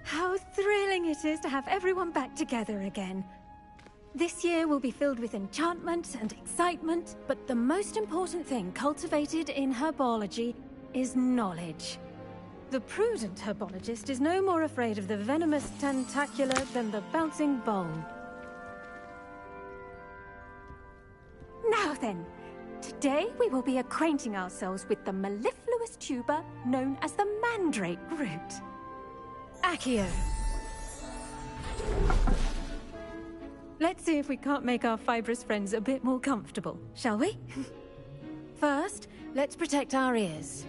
How thrilling it is to have everyone back together again. This year will be filled with enchantment and excitement, but the most important thing cultivated in herbology is knowledge. The prudent herbologist is no more afraid of the venomous tentacula than the bouncing bulb. Now then, today we will be acquainting ourselves with the mellifluous tuber known as the mandrake root. Accio. Let's see if we can't make our fibrous friends a bit more comfortable, shall we? First, let's protect our ears.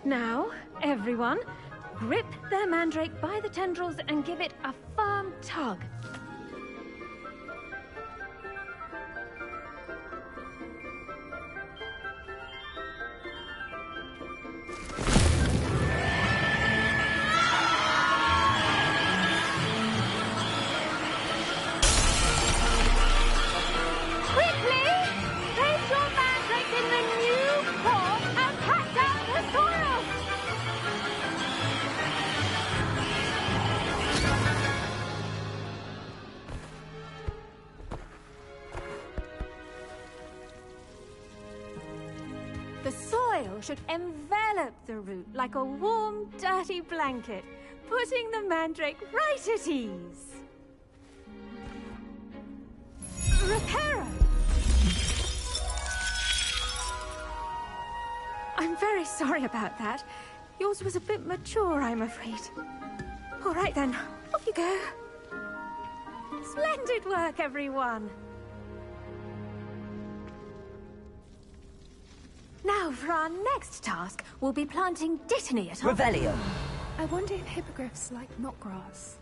Now, everyone, grip their mandrake by the tendrils and give it a firm tug. The soil should envelop the root like a warm, dirty blanket, putting the mandrake right at ease. Reparo! I'm very sorry about that. Yours was a bit mature, I'm afraid. All right then, off you go. Splendid work, everyone. Now, for our next task, we'll be planting dittany at our... Revelio. I wonder if hippogriffs like knotgrass.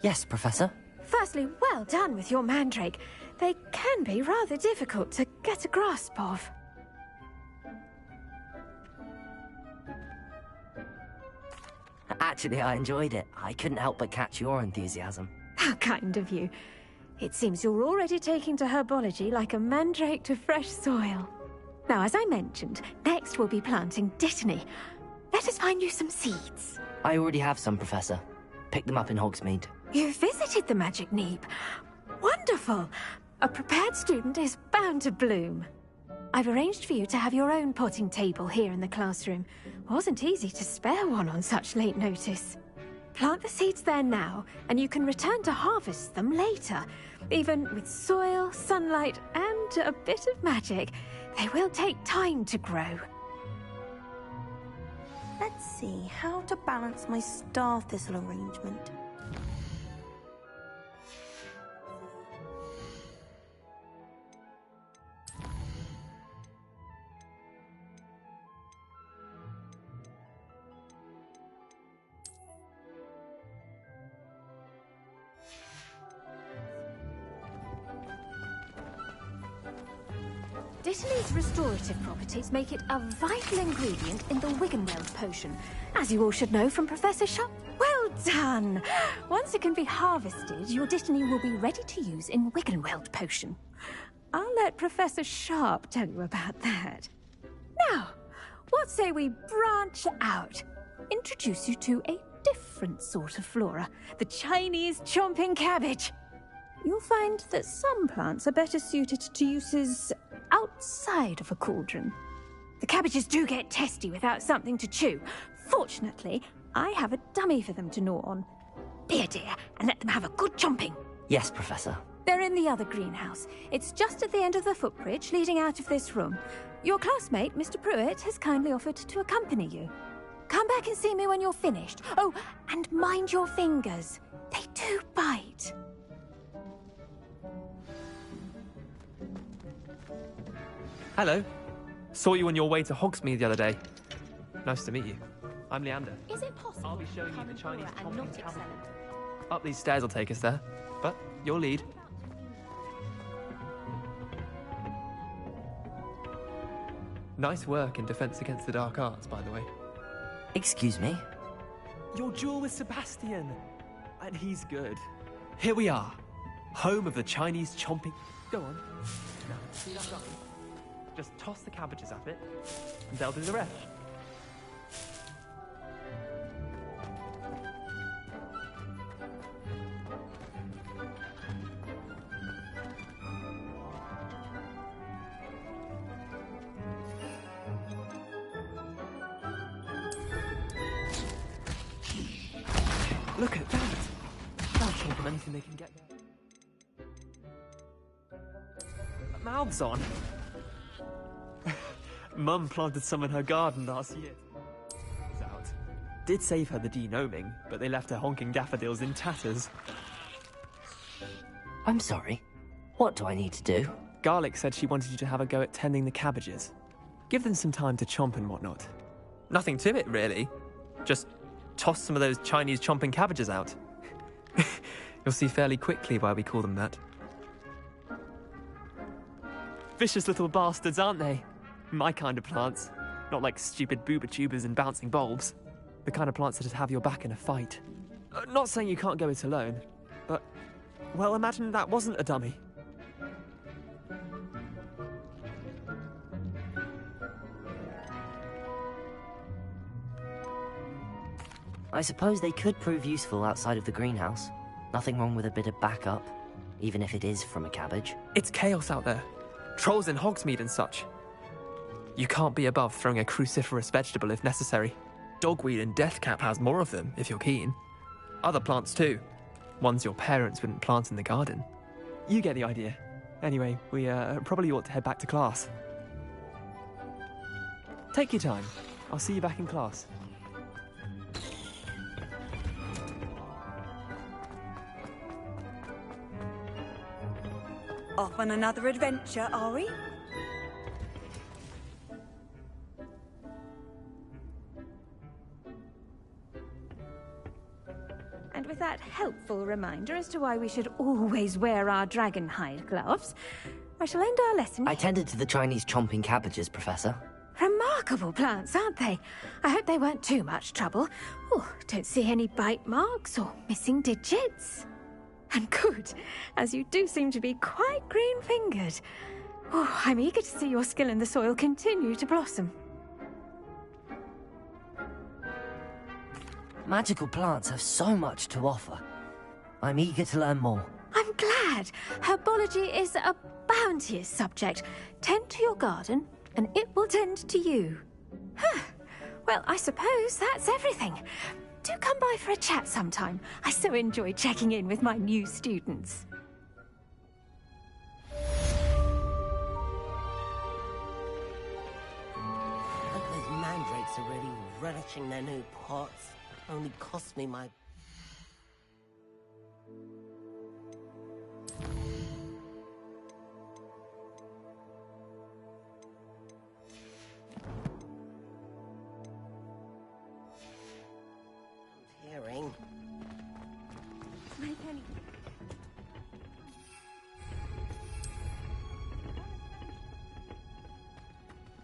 Yes, Professor. Firstly, well done with your mandrake. They can be rather difficult to get a grasp of. Actually, I enjoyed it. I couldn't help but catch your enthusiasm. How kind of you. It seems you're already taking to herbology like a mandrake to fresh soil. Now, as I mentioned, next we'll be planting Dittany. Let us find you some seeds. I already have some, Professor. Picked them up in Hogsmeade. You visited the Magic Neep. Wonderful! A prepared student is bound to bloom. I've arranged for you to have your own potting table here in the classroom. Wasn't easy to spare one on such late notice. Plant the seeds there now, and you can return to harvest them later. Even with soil, sunlight, and a bit of magic, they will take time to grow. Let's see how to balance my star thistle arrangement. Dittany's restorative properties make it a vital ingredient in the Wiggenweld potion, as you all should know from Professor Sharp. Well done! Once it can be harvested, your Dittany will be ready to use in Wiggenweld potion. I'll let Professor Sharp tell you about that. Now, what say we branch out? Introduce you to a different sort of flora, the Chinese chomping cabbage. You'll find that some plants are better suited to uses outside of a cauldron. The cabbages do get testy without something to chew. Fortunately, I have a dummy for them to gnaw on. Be a dear and let them have a good chomping. Yes, Professor. They're in the other greenhouse. It's just at the end of the footbridge leading out of this room. Your classmate, Mr. Pruitt, has kindly offered to accompany you. Come back and see me when you're finished. Oh, and mind your fingers. They do bite. Hello. Saw you on your way to Hogsmeade the other day. Nice to meet you. I'm Leander. Is it possible I'll be showing you the Chinese and not chomping excellent? Up these stairs will take us there, but your lead. Nice work in Defense Against the Dark Arts, by the way. Excuse me? Your duel with Sebastian! And he's good. Here we are. Home of the Chinese chomping... Go on. Now, see that dummy? Just toss the cabbages at it, and they'll do the rest. Look at that! They'll chomp on anything they can get. Mouths on! Mum planted some in her garden last year. Out. Did save her the denoming, but they left her honking daffodils in tatters. I'm sorry. What do I need to do? Garlic said she wanted you to have a go at tending the cabbages. Give them some time to chomp and whatnot. Nothing to it, really. Just toss some of those Chinese chomping cabbages out. You'll see fairly quickly why we call them that. Vicious little bastards, aren't they? My kind of plants. Not like stupid booba tubers and bouncing bulbs. The kind of plants that'd have your back in a fight. Not saying you can't go it alone, but... well, imagine that wasn't a dummy. I suppose they could prove useful outside of the greenhouse. Nothing wrong with a bit of backup, even if it is from a cabbage. It's chaos out there. Trolls in Hogsmeade and such. You can't be above throwing a cruciferous vegetable if necessary. Dogweed and deathcap has more of them, if you're keen. Other plants too. Ones your parents wouldn't plant in the garden. You get the idea. Anyway, we probably ought to head back to class. Take your time. I'll see you back in class. Off on another adventure, are we? And with that helpful reminder as to why we should always wear our dragon hide gloves, I shall end our lesson. I tended to the Chinese chomping cabbages, Professor. Remarkable plants, aren't they? I hope they weren't too much trouble. Oh, don't see any bite marks or missing digits. And good, as you do seem to be quite green-fingered. Oh, I'm eager to see your skill in the soil continue to blossom. Magical plants have so much to offer. I'm eager to learn more. I'm glad. Herbology is a bounteous subject. Tend to your garden, and it will tend to you. Huh. Well, I suppose that's everything. Do come by for a chat sometime. I so enjoy checking in with my new students. Those mandrakes are really relishing their new pots. Only cost me my... hearing.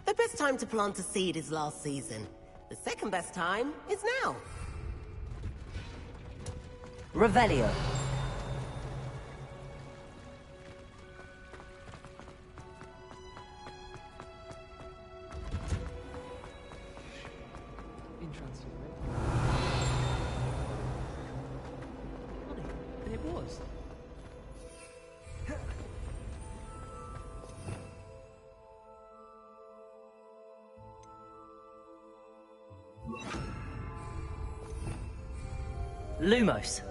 The best time to plant a seed is last season. The second best time is now. Revelio. Interesting. Funny. It was. Lumos.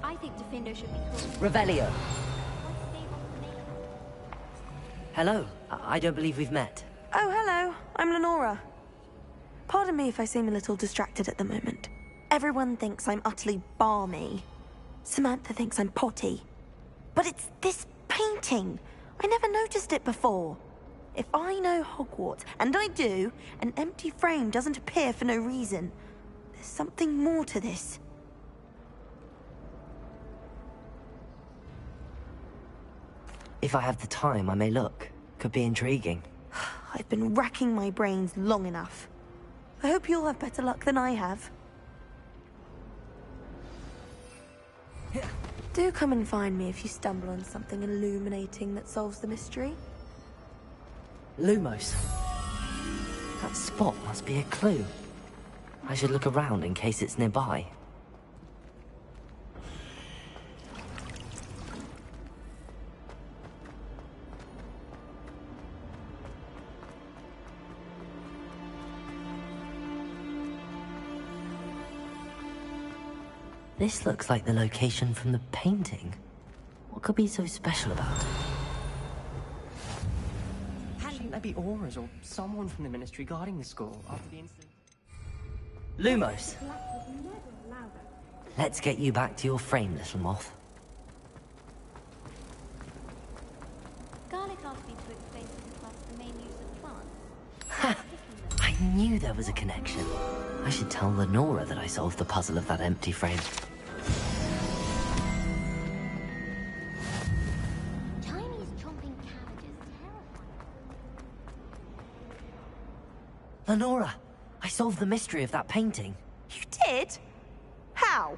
I think Defendo should be called Revelio. Hello. I don't believe we've met. Oh, hello. I'm Lenora. Pardon me if I seem a little distracted at the moment. Everyone thinks I'm utterly balmy. Samantha thinks I'm potty. But it's this painting. I never noticed it before. If I know Hogwart, and I do, an empty frame doesn't appear for no reason. There's something more to this. If I have the time, I may look. Could be intriguing. I've been racking my brains long enough. I hope you'll have better luck than I have. Do come and find me if you stumble on something illuminating that solves the mystery. Lumos. That spot must be a clue. I should look around in case it's nearby. This looks like the location from the painting. What could be so special about it? Shouldn't there be auras or someone from the ministry guarding the school after the incident? Lumos. Let's get you back to your frame, little moth. Garlic asked me to explain to the class the main use of plants. I knew there was a connection. I should tell Lenora that I solved the puzzle of that empty frame. Chinese chomping cabbages, terrifying. Lenora, I solved the mystery of that painting. You did? How?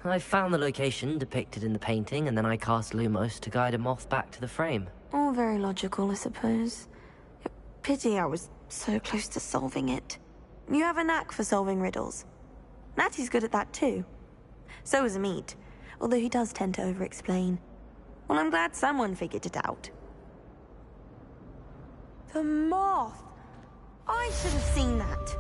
I found the location depicted in the painting, and then I cast Lumos to guide a moth back to the frame. All very logical, I suppose. Pity I was so close to solving it. You have a knack for solving riddles. Natty's good at that too. So is Amit, although he does tend to over-explain. Well, I'm glad someone figured it out. The moth! I should have seen that.